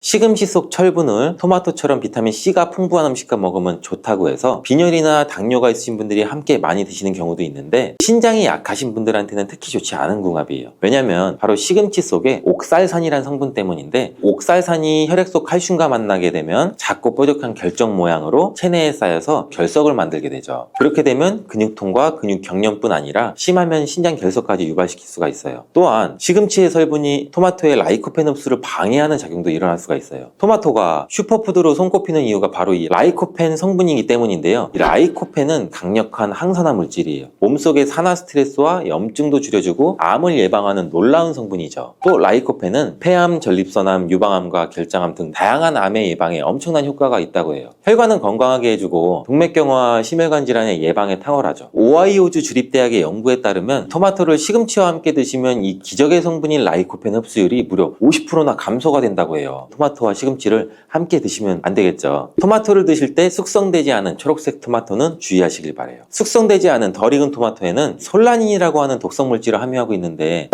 시금치 속 철분을 토마토처럼 비타민 C가 풍부한 음식과 먹으면 좋다고 해서 빈혈이나 당뇨가 있으신 분들이 함께 많이 드시는 경우도 있는데, 신장이 약하신 분들한테는 특히 좋지 않은 궁합이에요. 왜냐면 바로 시금치 속에 옥살산이라는 성분 때문인데, 옥살산이 혈액 속 칼슘과 만나게 되면 작고 뾰족한 결정 모양으로 체내에 쌓여서 결석을 만들게 되죠. 그렇게 되면 근육통과 근육 경련뿐 아니라 심하면 신장 결석까지 유발시킬 수가 있어요. 또한 시금치의 성분이 토마토의 라이코펜 흡수를 방해하는 작용도 일어날 수가 있어요. 토마토가 슈퍼푸드로 손꼽히는 이유가 바로 이 라이코펜 성분이기 때문인데요. 이 라이코펜은 강력한 항산화 물질이에요. 몸속의 산화 스트레스와 염증도 줄여주고 암을 예방하는 놀라운 성분이죠. 또 라이코펜은 폐암, 전립선암, 유방암과 결장암 등 다양한 암의 예방에 엄청난 효과가 있다고 해요. 혈관은 건강하게 해주고 동맥경화와 심혈관 질환의 예방에 탁월하죠. 오하이오주 주립대학의 연구에 따르면 토마토를 시금치와 함께 드시면 이 기적의 성분인 라이코펜 흡수율이 무려 50%나 감소가 된다고 해요. 토마토와 시금치를 함께 드시면 안 되겠죠. 토마토를 드실 때 숙성되지 않은 초록색 토마토는 주의하시길 바래요. 숙성되지 않은 덜 익은 토마토에는 솔라닌이라고 하는 독성 물질을 함유하고 있는데,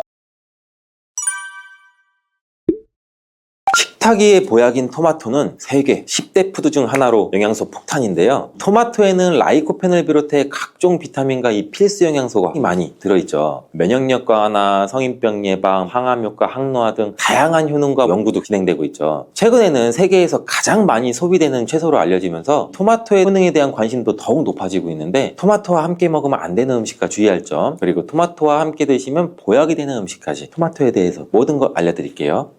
식탁위의 보약인 토마토는 세계 10대 푸드 중 하나로 영양소 폭탄인데요. 토마토에는 라이코펜을 비롯해 각종 비타민과 이 필수 영양소가 많이 들어있죠. 면역력 강화나 성인병 예방, 항암 효과, 항노화 등 다양한 효능과 연구도 진행되고 있죠. 최근에는 세계에서 가장 많이 소비되는 채소로 알려지면서 토마토의 효능에 대한 관심도 더욱 높아지고 있는데, 토마토와 함께 먹으면 안 되는 음식과 주의할 점, 그리고 토마토와 함께 드시면 보약이 되는 음식까지 토마토에 대해서 모든 걸 알려드릴게요.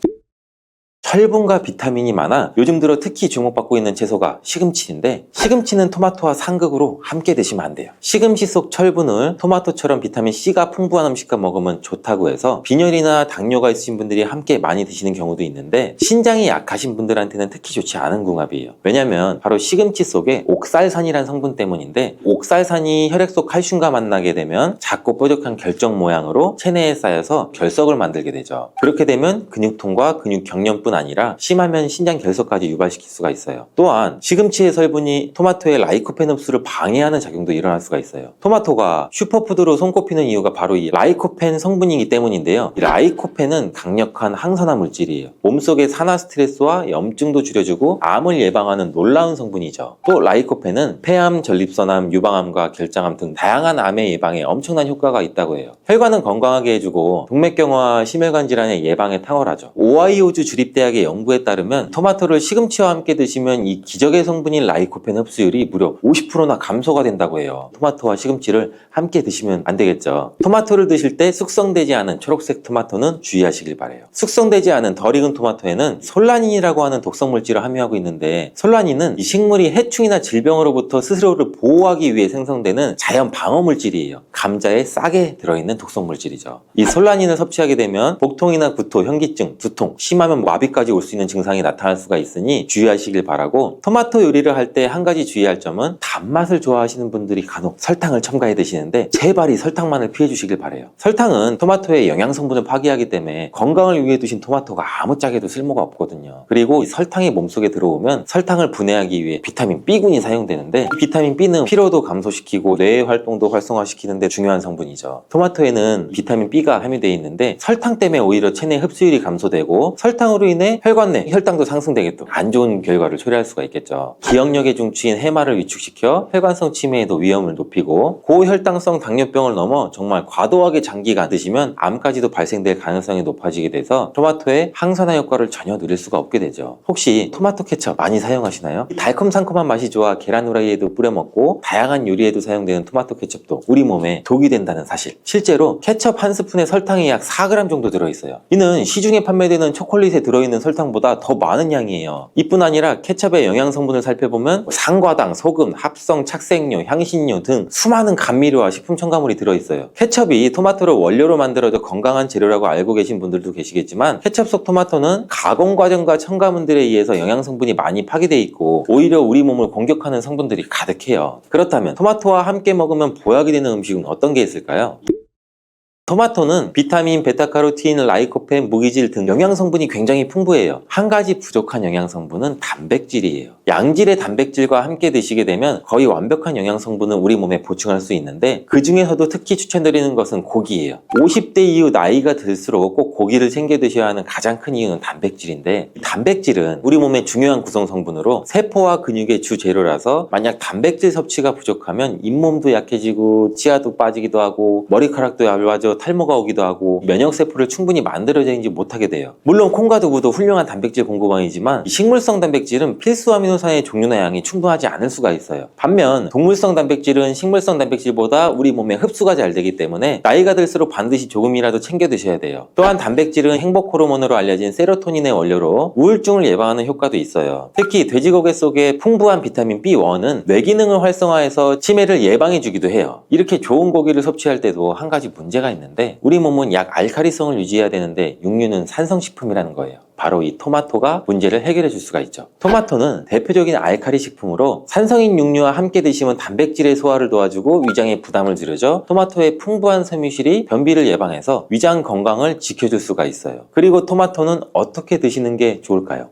철분과 비타민이 많아 요즘 들어 특히 주목받고 있는 채소가 시금치인데, 시금치는 토마토와 상극으로 함께 드시면 안 돼요. 시금치 속 철분을 토마토처럼 비타민 C가 풍부한 음식과 먹으면 좋다고 해서 빈혈이나 당뇨가 있으신 분들이 함께 많이 드시는 경우도 있는데, 신장이 약하신 분들한테는 특히 좋지 않은 궁합이에요. 왜냐면 바로 시금치 속에 옥살산이라는 성분 때문인데, 옥살산이 혈액 속 칼슘과 만나게 되면 작고 뾰족한 결정 모양으로 체내에 쌓여서 결석을 만들게 되죠. 그렇게 되면 근육통과 근육 경련뿐 아니라 심하면 신장 결석까지 유발시킬 수가 있어요. 또한 시금치의 성분이 토마토의 라이코펜 흡수를 방해하는 작용도 일어날 수가 있어요. 토마토가 슈퍼푸드로 손꼽히는 이유가 바로 이 라이코펜 성분이기 때문인데요. 이 라이코펜은 강력한 항산화 물질이에요. 몸속의 산화 스트레스와 염증도 줄여주고 암을 예방하는 놀라운 성분이죠. 또 라이코펜은 폐암, 전립선암, 유방암과 결장암 등 다양한 암의 예방에 엄청난 효과가 있다고 해요. 혈관은 건강하게 해주고 동맥경화와 심혈관 질환의 예방에 탁월하죠. 오하이오주 주립대학의 연구에 따르면 토마토를 시금치와 함께 드시면 이 기적의 성분인 라이코펜 흡수율이 무려 50%나 감소가 된다고 해요. 토마토와 시금치를 함께 드시면 안 되겠죠. 토마토를 드실 때 숙성되지 않은 초록색 토마토는 주의하시길 바래요. 숙성되지 않은 덜 익은 토마토에는 솔라닌이라고 하는 독성 물질을 함유하고 있는데, 솔라닌은 이 식물이 해충이나 질병으로부터 스스로를 보호하기 위해 생성되는 자연 방어 물질이에요. 감자에 싹에 들어있는 독성 물질이죠. 이 솔라닌을 섭취하게 되면 복통이나 구토, 현기증, 두통, 심하면 마비까지 올 수 있는 증상이 나타날 수가 있으니 주의하시길 바라고, 토마토 요리를 할 때 한 가지 주의할 점은 단맛을 좋아하시는 분들이 간혹 설탕을 첨가해 드시는데, 제발 이 설탕만을 피해 주시길 바래요. 설탕은 토마토의 영양 성분을 파괴하기 때문에 건강을 위해 두신 토마토가 아무짝에도 쓸모가 없거든요. 그리고 이 설탕이 몸속에 들어오면 설탕을 분해하기 위해 비타민 B군이 사용되는데, 이 비타민 B는 피로도 감소시키고 뇌의 활동도 활성화시키는 데 중요한 성분이죠. 토마토에는 비타민 B가 함유되어 있는데, 설탕 때문에 오히려 체내 흡수율이 감소되고 설탕으로 인해 혈관 내 혈당도 상승되게 안 좋은 결과를 초래할 수가 있겠죠. 기억력의 중추인 해마를 위축시켜 혈관성 치매에도 위험을 높이고, 고혈당성 당뇨병을 넘어 정말 과도하게 장기간 드시면 암까지도 발생될 가능성이 높아지게 돼서 토마토의 항산화 효과를 전혀 누릴 수가 없게 되죠. 혹시 토마토 케첩 많이 사용하시나요? 달콤상콤한 맛이 좋아 계란 후라이에도 뿌려 먹고 다양한 요리에도 사용되는 토마토 케첩도 우리 몸에 독이 된다는 사실. 실제로 케첩 한 스푼에 설탕이 약 4g 정도 들어있어요. 이는 시중에 판매되는 초콜릿에 들어있는 설탕보다 더 많은 양이에요. 이뿐 아니라 케첩의 영양 성분을 살펴보면 상과당, 소금, 합성, 착색료, 향신료 등 수많은 감미료와 식품 첨가물이 들어있어요. 케첩이 토마토를 원료로 만들어져 건강한 재료라고 알고 계신 분들도 계시겠지만, 케첩 속 토마토는 가공 과정과 첨가물들에 의해서 영양 성분이 많이 파괴되어 있고 오히려 우리 몸을 공격하는 성분들이 가득해요. 그렇다면 토마토와 함께 먹으면 보약이 되는 음식은 어떤 게 있을까요? 토마토는 비타민, 베타카로틴, 라이코펜, 무기질 등 영양성분이 굉장히 풍부해요. 한 가지 부족한 영양성분은 단백질이에요. 양질의 단백질과 함께 드시게 되면 거의 완벽한 영양성분을 우리 몸에 보충할 수 있는데, 그 중에서도 특히 추천드리는 것은 고기예요. 50대 이후 나이가 들수록 꼭 고기를 챙겨 드셔야 하는 가장 큰 이유는 단백질인데, 단백질은 우리 몸의 중요한 구성 성분으로 세포와 근육의 주 재료라서 만약 단백질 섭취가 부족하면 잇몸도 약해지고 치아도 빠지기도 하고 머리카락도 얇아져 탈모가 오기도 하고 면역세포를 충분히 만들어내지 못하게 돼요. 물론 콩과 두부도 훌륭한 단백질 공급원이지만 식물성 단백질은 필수 아미노산의 종류나 양이 충분하지 않을 수가 있어요. 반면 동물성 단백질은 식물성 단백질보다 우리 몸에 흡수가 잘 되기 때문에 나이가 들수록 반드시 조금이라도 챙겨 드셔야 돼요. 또한 단백질은 행복 호르몬으로 알려진 세로토닌의 원료로 우울증을 예방하는 효과도 있어요. 특히 돼지고기 속에 풍부한 비타민 B1은 뇌기능을 활성화해서 치매를 예방해 주기도 해요. 이렇게 좋은 고기를 섭취할 때도 한 가지 문제가 있는데, 우리 몸은 약 알칼리성을 유지해야 되는데 육류는 산성식품이라는 거예요. 바로 이 토마토가 문제를 해결해 줄 수가 있죠. 토마토는 대표적인 알칼리 식품으로 산성인 육류와 함께 드시면 단백질의 소화를 도와주고 위장의 부담을 줄여줘 토마토의 풍부한 섬유실이 변비를 예방해서 위장 건강을 지켜줄 수가 있어요. 그리고 토마토는 어떻게 드시는 게 좋을까요?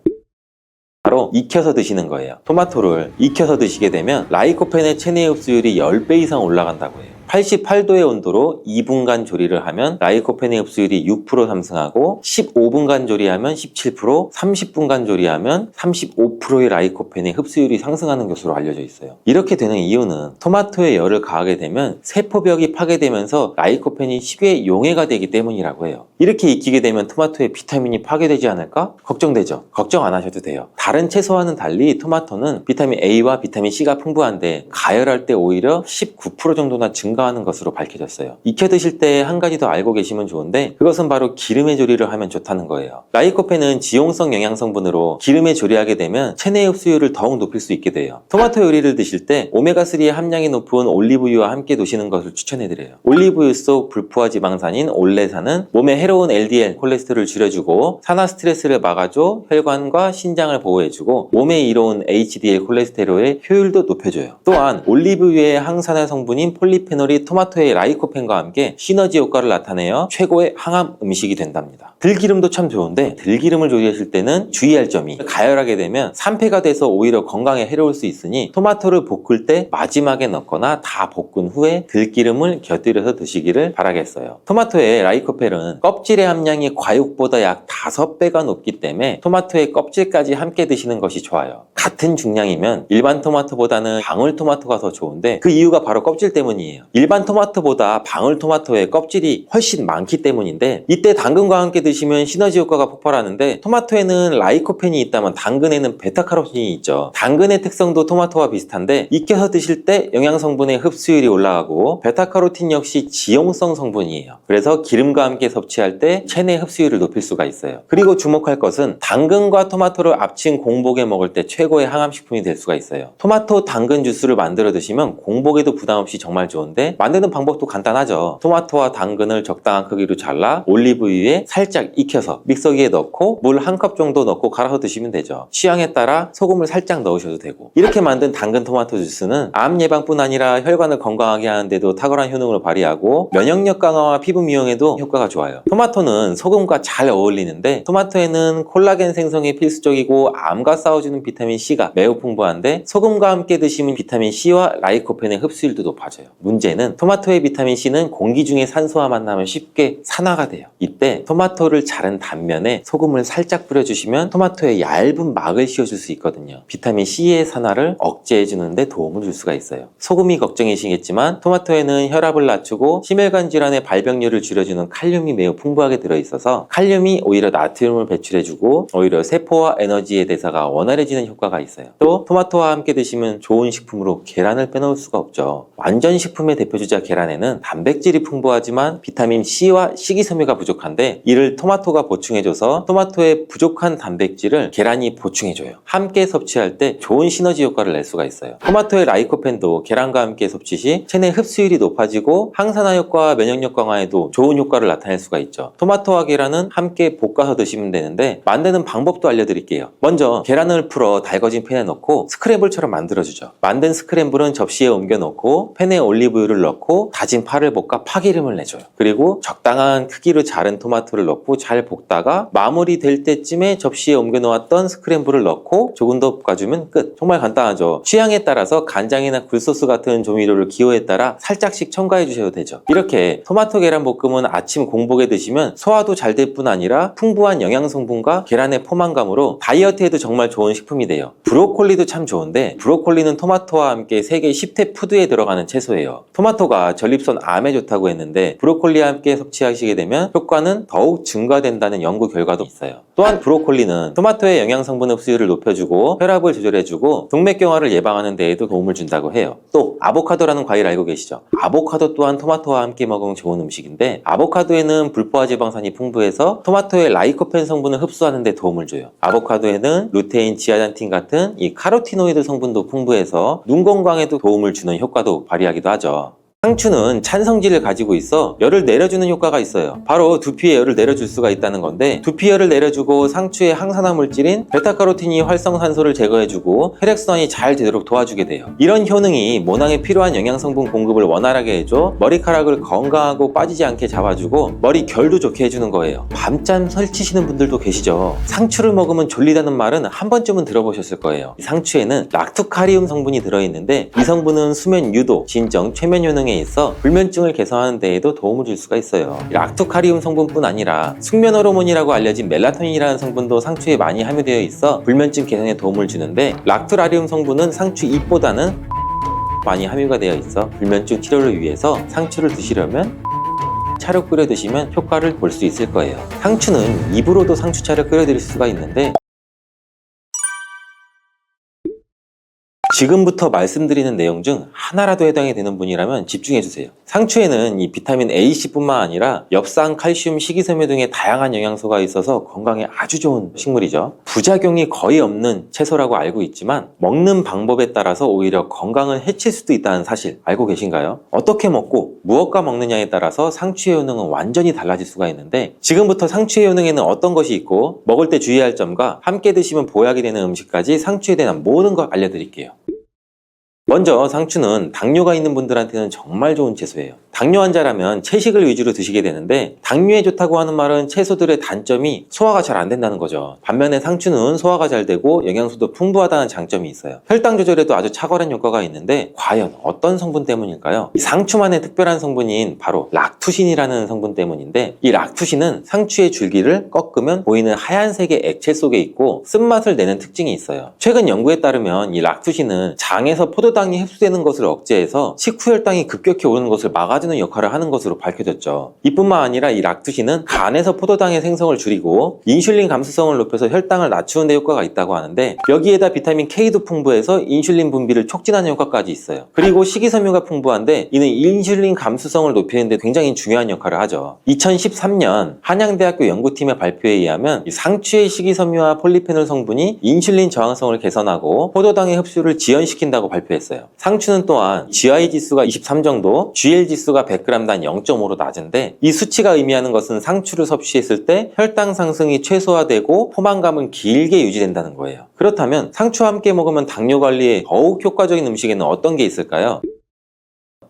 바로 익혀서 드시는 거예요. 토마토를 익혀서 드시게 되면 라이코펜의 체내 흡수율이 10배 이상 올라간다고 해요. 88도의 온도로 2분간 조리를 하면 라이코펜의 흡수율이 6% 상승하고, 15분간 조리하면 17%, 30분간 조리하면 35%의 라이코펜의 흡수율이 상승하는 것으로 알려져 있어요. 이렇게 되는 이유는 토마토에 열을 가하게 되면 세포벽이 파괴되면서 라이코펜이 쉽게 용해가 되기 때문이라고 해요. 이렇게 익히게 되면 토마토에 비타민이 파괴되지 않을까? 걱정되죠? 걱정 안 하셔도 돼요. 다른 채소와는 달리 토마토는 비타민 A와 비타민 C가 풍부한데 가열할 때 오히려 19% 정도나 증가하는 것으로 밝혀졌어요. 익혀 드실 때 한 가지 더 알고 계시면 좋은데, 그것은 바로 기름에 조리를 하면 좋다는 거예요. 라이코펜은 지용성 영양성분으로 기름에 조리하게 되면 체내 흡수율을 더욱 높일 수 있게 돼요. 토마토 요리를 드실 때 오메가3의 함량이 높은 올리브유와 함께 드시는 것을 추천해드려요. 올리브유 속 불포화 지방산인 올레산은 몸에 해로운 LDL 콜레스테롤을 줄여주고 산화 스트레스를 막아줘 혈관과 신장을 보호해주고 몸에 이로운 HDL 콜레스테롤의 효율도 높여줘요. 또한 올리브유의 항산화 성분인 폴리페놀이 토마토의 라이코펜과 함께 시너지 효과를 나타내어 최고의 항암 음식이 된답니다. 들기름도 참 좋은데 들기름을 조리하실 때는 주의할 점이, 가열하게 되면 산패가 돼서 오히려 건강에 해로울 수 있으니 토마토를 볶을 때 마지막에 넣거나 다 볶은 후에 들기름을 곁들여서 드시기를 바라겠어요. 토마토의 라이코펜은 껍질의 함량이 과육보다 약 5배가 높기 때문에 토마토의 껍질까지 함께 드시는 것이 좋아요. 같은 중량이면 일반 토마토보다는 방울토마토가 더 좋은데, 그 이유가 바로 껍질 때문이에요. 일반 토마토보다 방울토마토의 껍질이 훨씬 많기 때문인데, 이때 당근과 함께 드시면 시너지 효과가 폭발하는데, 토마토에는 라이코펜이 있다면 당근에는 베타카로틴이 있죠. 당근의 특성도 토마토와 비슷한데 익혀서 드실 때 영양성분의 흡수율이 올라가고, 베타카로틴 역시 지용성 성분이에요. 그래서 기름과 함께 섭취할 때 체내 흡수율을 높일 수가 있어요. 그리고 주목할 것은 당근과 토마토를 합친 공복에 먹을 때 최고의 항암식품이 될 수가 있어요. 토마토 당근 주스를 만들어 드시면 공복에도 부담 없이 정말 좋은데, 만드는 방법도 간단하죠. 토마토와 당근을 적당한 크기로 잘라 올리브유에 살짝 익혀서 믹서기에 넣고 물 1컵 정도 넣고 갈아서 드시면 되죠. 취향에 따라 소금을 살짝 넣으셔도 되고, 이렇게 만든 당근 토마토 주스는 암 예방뿐 아니라 혈관을 건강하게 하는데도 탁월한 효능을 발휘하고 면역력 강화와 피부 미용에도 효과가 좋아요. 토마토는 소금과 잘 어울리는데, 토마토에는 콜라겐 생성에 필수적이고 암과 싸워주는 비타민 C가 매우 풍부한데, 소금과 함께 드시면 비타민 C와 라이코펜의 흡수율도 높아져요. 문제는 토마토의 비타민 C는 공기 중에 산소와 만나면 쉽게 산화가 돼요. 이때 토마토를 자른 단면에 소금을 살짝 뿌려주시면 토마토에 얇은 막을 씌워줄 수 있거든요. 비타민 C의 산화를 억제해주는 데 도움을 줄 수가 있어요. 소금이 걱정이시겠지만 토마토에는 혈압을 낮추고 심혈관 질환의 발병률을 줄여주는 칼륨이 매우 풍부하게 들어있어서, 칼륨이 오히려 나트륨을 배출해주고 오히려 세포와 에너지의 대사가 원활해지는 효과가 있어요. 또 토마토와 함께 드시면 좋은 식품으로 계란을 빼놓을 수가 없죠. 완전 식품의 대표주자 계란에는 단백질이 풍부하지만 비타민 C와 식이섬유가 부족한데, 이를 토마토가 보충해줘서 토마토의 부족한 단백질을 계란이 보충해줘요. 함께 섭취할 때 좋은 시너지 효과를 낼 수가 있어요. 토마토의 라이코펜도 계란과 함께 섭취 시 체내 흡수율이 높아지고 항산화 효과와 면역력 강화에도 좋은 효과를 나타낼 수가 있죠. 토마토와 계란은 함께 볶아서 드시면 되는데, 만드는 방법도 알려드릴게요. 먼저 계란을 풀어 달궈진 팬에 넣고 스크램블처럼 만들어주죠. 만든 스크램블은 접시에 옮겨 놓고 팬에 올리브유를 우유를 넣고 다진 파를 볶아 파기름을 내줘요. 그리고 적당한 크기로 자른 토마토를 넣고 잘 볶다가 마무리 될 때쯤에 접시에 옮겨 놓았던 스크램블을 넣고 조금 더 볶아주면 끝. 정말 간단하죠. 취향에 따라서 간장이나 굴소스 같은 조미료를 기호에 따라 살짝씩 첨가해 주셔도 되죠. 이렇게 토마토 계란 볶음은 아침 공복에 드시면 소화도 잘 될 뿐 아니라 풍부한 영양 성분과 계란의 포만감으로 다이어트에도 정말 좋은 식품이 돼요. 브로콜리도 참 좋은데 브로콜리는 토마토와 함께 세계 10대 푸드에 들어가는 채소예요. 토마토가 전립선 암에 좋다고 했는데 브로콜리와 함께 섭취하시게 되면 효과는 더욱 증가된다는 연구 결과도 있어요. 또한 브로콜리는 토마토의 영양 성분 흡수율을 높여주고 혈압을 조절해주고 동맥경화를 예방하는 데에도 도움을 준다고 해요. 또 아보카도라는 과일 알고 계시죠? 아보카도 또한 토마토와 함께 먹으면 좋은 음식인데 아보카도에는 불포화 지방산이 풍부해서 토마토의 라이코펜 성분을 흡수하는 데 도움을 줘요. 아보카도에는 루테인, 지아잔틴 같은 이 카로티노이드 성분도 풍부해서 눈 건강에도 도움을 주는 효과도 발휘하기도 하죠. 상추는 찬성질을 가지고 있어 열을 내려주는 효과가 있어요. 바로 두피에 열을 내려줄 수가 있다는 건데 두피 열을 내려주고 상추의 항산화 물질인 베타카로틴이 활성산소를 제거해주고 혈액순환이 잘 되도록 도와주게 돼요. 이런 효능이 모낭에 필요한 영양성분 공급을 원활하게 해줘 머리카락을 건강하고 빠지지 않게 잡아주고 머리 결도 좋게 해주는 거예요. 밤잠 설치시는 분들도 계시죠? 상추를 먹으면 졸리다는 말은 한 번쯤은 들어보셨을 거예요. 상추에는 락토카리움 성분이 들어있는데 이 성분은 수면 유도, 진정, 최면 효능에 있어 불면증을 개선하는 데에도 도움을 줄 수가 있어요. 락토카리움 성분뿐 아니라 숙면 호르몬이라고 알려진 멜라토닌이라는 성분도 상추에 많이 함유되어 있어 불면증 개선에 도움을 주는데 락토라리움 성분은 상추 잎보다는 많이 함유가 되어 있어 불면증 치료를 위해서 상추를 드시려면 차로 끓여 드시면 효과를 볼 수 있을 거예요. 상추는 입으로도 상추차를 끓여 드릴 수가 있는데 지금부터 말씀드리는 내용 중 하나라도 해당이 되는 분이라면 집중해주세요. 상추에는 이 비타민 A씨뿐만 아니라 엽산, 칼슘, 식이섬유 등의 다양한 영양소가 있어서 건강에 아주 좋은 식물이죠. 부작용이 거의 없는 채소라고 알고 있지만 먹는 방법에 따라서 오히려 건강을 해칠 수도 있다는 사실 알고 계신가요? 어떻게 먹고 무엇과 먹느냐에 따라서 상추의 효능은 완전히 달라질 수가 있는데 지금부터 상추의 효능에는 어떤 것이 있고 먹을 때 주의할 점과 함께 드시면 보약이 되는 음식까지 상추에 대한 모든 걸 알려드릴게요. 먼저 상추는 당뇨가 있는 분들한테는 정말 좋은 채소예요. 당뇨 환자라면 채식을 위주로 드시게 되는데 당뇨에 좋다고 하는 말은 채소들의 단점이 소화가 잘 안 된다는 거죠. 반면에 상추는 소화가 잘 되고 영양소도 풍부하다는 장점이 있어요. 혈당 조절에도 아주 탁월한 효과가 있는데 과연 어떤 성분 때문일까요? 이 상추만의 특별한 성분인 바로 락투신이라는 성분 때문인데 이 락투신은 상추의 줄기를 꺾으면 보이는 하얀색의 액체 속에 있고 쓴맛을 내는 특징이 있어요. 최근 연구에 따르면 이 락투신은 장에서 포도당이 흡수되는 것을 억제해서 식후 혈당이 급격히 오르는 것을 막아주는 역할을 하는 것으로 밝혀졌죠. 이뿐만 아니라 이 락투신은 간에서 포도당의 생성을 줄이고 인슐린 감수성을 높여서 혈당을 낮추는 데 효과가 있다고 하는데 여기에다 비타민 K도 풍부해서 인슐린 분비를 촉진하는 효과까지 있어요. 그리고 식이섬유가 풍부한데 이는 인슐린 감수성을 높이는 데 굉장히 중요한 역할을 하죠. 2013년 한양대학교 연구팀의 발표에 의하면 상추의 식이섬유와 폴리페놀 성분이 인슐린 저항성을 개선하고 포도당의 흡수를 지연시킨다고 발표했어요. 상추는 또한 GI 지수가 23 정도, GL 지수가 100g당 0.5로 낮은데 이 수치가 의미하는 것은 상추를 섭취했을 때 혈당 상승이 최소화되고 포만감은 길게 유지된다는 거예요. 그렇다면 상추와 함께 먹으면 당뇨 관리에 더욱 효과적인 음식에는 어떤 게 있을까요?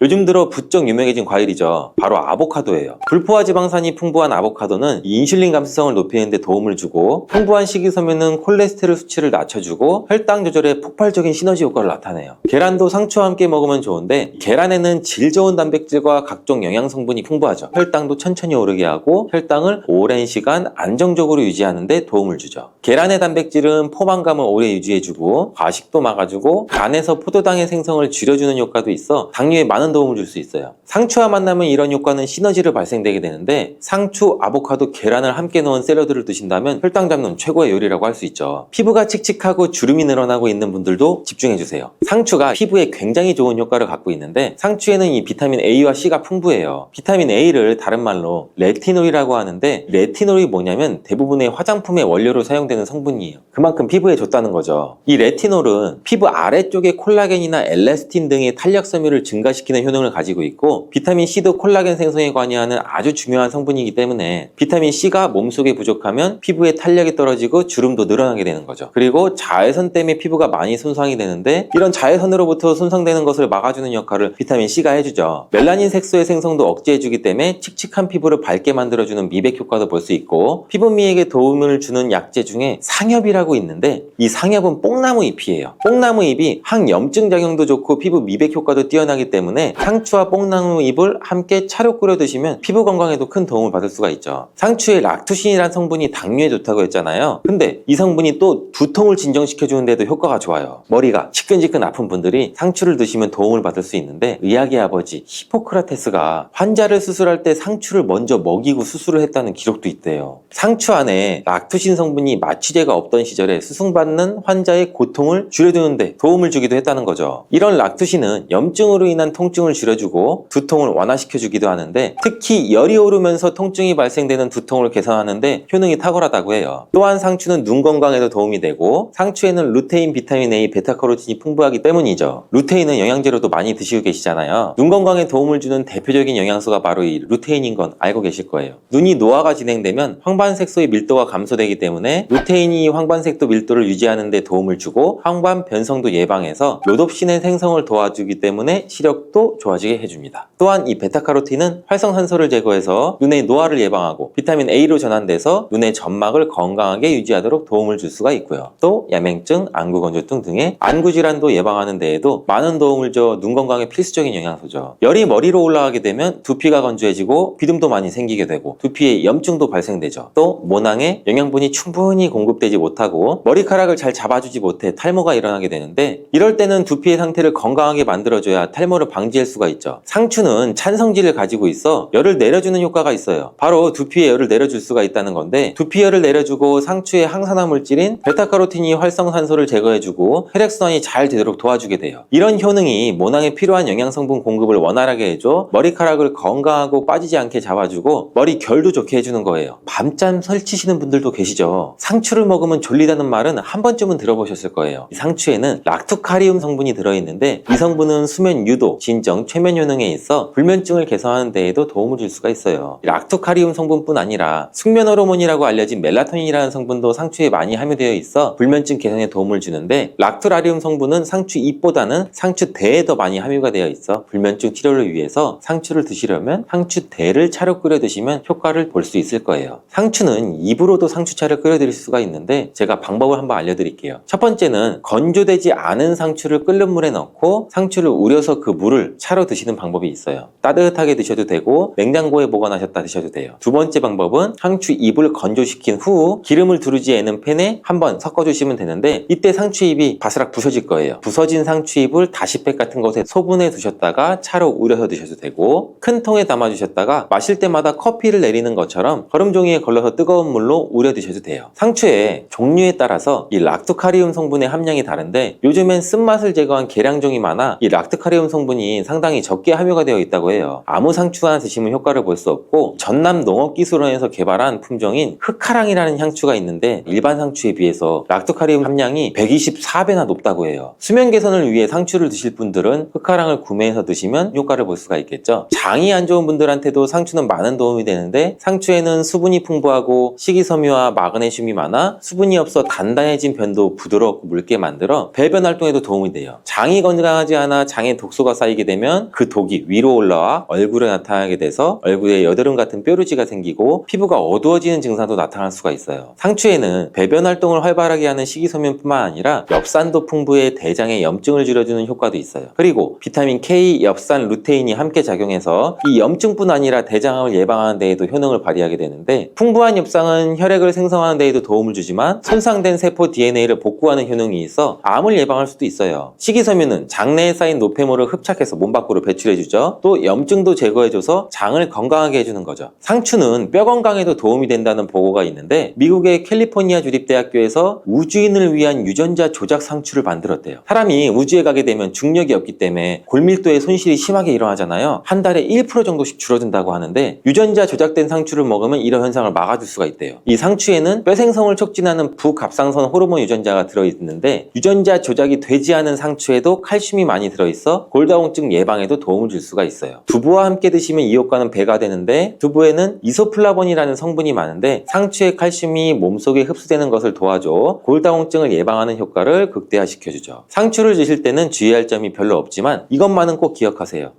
요즘 들어 부쩍 유명해진 과일이죠. 바로 아보카도예요. 불포화 지방산이 풍부한 아보카도는 인슐린 감수성을 높이는 데 도움을 주고 풍부한 식이섬유는 콜레스테롤 수치를 낮춰주고 혈당 조절에 폭발적인 시너지 효과를 나타내요. 계란도 상추와 함께 먹으면 좋은데 계란에는 질 좋은 단백질과 각종 영양 성분이 풍부하죠. 혈당도 천천히 오르게 하고 혈당을 오랜 시간 안정적으로 유지하는 데 도움을 주죠. 계란의 단백질은 포만감을 오래 유지해주고 과식도 막아주고 간에서 포도당의 생성을 줄여주는 효과도 있어 당뇨에 많은 도움을 줄 수 있어요. 상추와 만나면 이런 효과는 시너지를 발생되게 되는데 상추, 아보카도, 계란을 함께 넣은 샐러드를 드신다면 혈당 잡는 최고의 요리라고 할 수 있죠. 피부가 칙칙하고 주름이 늘어나고 있는 분들도 집중해주세요. 상추가 피부에 굉장히 좋은 효과를 갖고 있는데 상추에는 이 비타민 A와 C가 풍부해요. 비타민 A를 다른 말로 레티놀이라고 하는데 레티놀이 뭐냐면 대부분의 화장품의 원료로 사용되는 성분이에요. 그만큼 피부에 좋다는 거죠. 이 레티놀은 피부 아래쪽의 콜라겐이나 엘라스틴 등의 탄력 섬유를 증가시키는 지키는 효능을 가지고 있고, 비타민 C도 콜라겐 생성에 관여하는 아주 중요한 성분이기 때문에 비타민 C가 몸속에 부족하면 피부의 탄력이 떨어지고 주름도 늘어나게 되는 거죠. 그리고 자외선 때문에 피부가 많이 손상이 되는데, 이런 자외선으로부터 손상되는 것을 막아주는 역할을 비타민 C가 해주죠. 멜라닌 색소의 생성도 억제해주기 때문에 칙칙한 피부를 밝게 만들어주는 미백 효과도 볼 수 있고, 피부 미백에 도움을 주는 약재 중에 상엽이라고 있는데, 이 상엽은 뽕나무 잎이에요. 뽕나무 잎이 항염증 작용도 좋고 피부 미백 효과도 뛰어나기 때문에 상추와 뽕나무 잎을 함께 차로 끓여 드시면 피부 건강에도 큰 도움을 받을 수가 있죠. 상추에 락투신이라는 성분이 당뇨에 좋다고 했잖아요. 근데 이 성분이 또 두통을 진정시켜주는 데도 효과가 좋아요. 머리가 지끈지끈 아픈 분들이 상추를 드시면 도움을 받을 수 있는데, 의학의 아버지 히포크라테스가 환자를 수술할 때 상추를 먼저 먹이고 수술을 했다는 기록도 있대요. 상추 안에 락투신 성분이 마취제가 없던 시절에 수술받는 환자의 고통을 줄여주는데 도움을 주기도 했다는 거죠. 이런 락투신은 염증으로 인한 통증을 줄여주고 두통을 완화시켜주기도 하는데, 특히 열이 오르면서 통증이 발생되는 두통을 개선하는데 효능이 탁월하다고 해요. 또한 상추는 눈 건강에도 도움이 되고, 상추에는 루테인, 비타민 A, 베타카로틴이 풍부하기 때문이죠. 루테인은 영양제로도 많이 드시고 계시잖아요. 눈 건강에 도움을 주는 대표적인 영양소가 바로 이 루테인인 건 알고 계실 거예요. 눈이 노화가 진행되면 황반색소의 밀도가 감소되기 때문에 루테인이 황반색소 밀도를 유지하는 데 도움을 주고 황반 변성도 예방해서 로놉신의 생성을 도와주기 때문에 시력도 좋아지게 해줍니다. 또한 이 베타카로틴은 활성산소를 제거해서 눈의 노화를 예방하고 비타민 A로 전환돼서 눈의 점막을 건강하게 유지하도록 도움을 줄 수가 있고요. 또 야맹증, 안구건조증 등의 안구질환도 예방하는 데에도 많은 도움을 줘 눈 건강에 필수적인 영양소죠. 열이 머리로 올라가게 되면 두피가 건조해지고 비듬도 많이 생기게 되고 두피에 염증도 발생되죠. 또 모낭에 영양분이 충분히 공급되지 못하고 머리카락을 잘 잡아주지 못해 탈모가 일어나게 되는데, 이럴 때는 두피의 상태를 건강하게 만들어줘야 탈모를 방지할 수가 있죠. 상추는 찬성질을 가지고 있어 열을 내려주는 효과가 있어요. 바로 두피에 열을 내려줄 수가 있다는 건데, 두피열을 내려주고 상추의 항산화 물질인 베타카로틴이 활성산소를 제거해주고 혈액순환이 잘 되도록 도와주게 돼요. 이런 효능이 모낭에 필요한 영양성분 공급을 원활하게 해줘 머리카락을 건강하고 빠지지 않게 잡아주고 머리 결도 좋게 해주는 거예요. 밤잠 설치시는 분들도 계시죠. 상추를 먹으면 졸리다는 말은 한 번쯤은 들어보셨을 거예요. 이 상추에는 락투카리움 성분이 들어있는데, 이 성분은 수면 유도, 진정, 최면 효능에 있어 불면증을 개선하는 데에도 도움을 줄 수가 있어요. 락투카리움 성분뿐 아니라 숙면 호르몬이라고 알려진 멜라토닌이라는 성분도 상추에 많이 함유되어 있어 불면증 개선에 도움을 주는데, 락투라리움 성분은 상추 잎보다는 상추 대에 더 많이 함유가 되어 있어 불면증 치료를 위해서 상추를 드시려면 상추 대를 차로 끓여 드시면 효과를 볼 수 있을 거예요. 상추는 입으로도 상추차를 끓여 드릴 수가 있는데, 제가 방법을 한번 알려드릴게요. 첫 번째는 건조되지 않은 상추를 끓는 물에 넣고 상추를 우려서 그 물을 차로 드시는 방법이 있어요. 따뜻하게 드셔도 되고 냉장고에 보관하셨다 드셔도 돼요. 두 번째 방법은 상추 잎을 건조시킨 후 기름을 두르지 않은 팬에 한번 섞어주시면 되는데, 이때 상추잎이 바스락 부서질 거예요. 부서진 상추잎을 다시팩 같은 것에 소분해 두셨다가 차로 우려서 드셔도 되고, 큰 통에 담아 주셨다가 마실 때마다 커피를 내리는 것처럼 거름종이에 걸러서 뜨거운 물로 우려 드셔도 돼요. 상추의 종류에 따라서 이 락투카리움 성분의 함량이 다른데, 요즘엔 쓴맛을 제거한 계량종이 많아 이 락투카리움 성분이 상당히 적게 함유가 되어 있다고 해요. 아무 상추 하나 드시면 효과를 볼 수 없고, 전남 농업기술원에서 개발한 품종인 흑카랑이라는 향추가 있는데, 일반 상추에 비해서 락투카리움 함량이 124배나 높다고 해요. 수면 개선을 위해 상추를 드실 분들은 흑카랑을 구매해서 드시면 효과를 볼 수가 있겠죠. 장이 안 좋은 분들한테도 상추는 많은 도움이 되는데, 상추에는 수분이 풍부하고 식이섬유와 마그네슘이 많아 수분이 없어 단단해진 변도 부드럽고 묽게 만들어 배변 활동에도 도움이 돼요. 장이 건강하지 않아 장에 독소가 쌓이게 되면 그 독이 위로 올라와 얼굴에 나타나게 돼서 얼굴에 여드름 같은 뾰루지가 생기고 피부가 어두워지는 증상도 나타날 수가 있어요. 상추에는 배변 활동을 활발하게 하는 식이섬유뿐만 아니라 엽산도 풍부해 대장의 염증을 줄여주는 효과도 있어요. 그리고 비타민 K, 엽산, 루테인이 함께 작용해서 이 염증뿐 아니라 대장암을 예방하는 데에도 효능을 발휘하게 되는데, 풍부한 엽산은 혈액을 생성하는 데에도 도움을 주지만 손상된 세포 DNA를 복구하는 효능이 있어 암을 예방할 수도 있어요. 식이섬유는 장내에 쌓인 노폐물을 흡착해서 몸 밖으로 배출해주죠. 또 염증도 제거해줘서 장을 건강하게 해주는 거죠. 상추는 뼈 건강에도 도움이 된다는 보고가 있는데, 미국의 캘리포니아 주립대학교에서 우주인을 위한 유전자 조작 상추를 만들었대요. 사람이 우주에 가게 되면 중력이 없기 때문에 골밀도의 손실이 심하게 일어나잖아요. 한 달에 1% 정도씩 줄어든다고 하는데, 유전자 조작된 상추를 먹으면 이런 현상을 막아줄 수가 있대요. 이 상추에는 뼈 생성을 촉진하는 부갑상선 호르몬 유전자가 들어있는데, 유전자 조작이 되지 않은 상추에도 칼슘이 많이 들어있어 골다공증 고다공증 예방에도 도움을 줄 수가 있어요. 두부와 함께 드시면 이 효과는 배가 되는데, 두부에는 이소플라본이라는 성분이 많은데 상추의 칼슘이 몸속에 흡수되는 것을 도와줘 골다공증을 예방하는 효과를 극대화시켜주죠. 상추를 드실 때는 주의할 점이 별로 없지만 이것만은 꼭 기억하세요.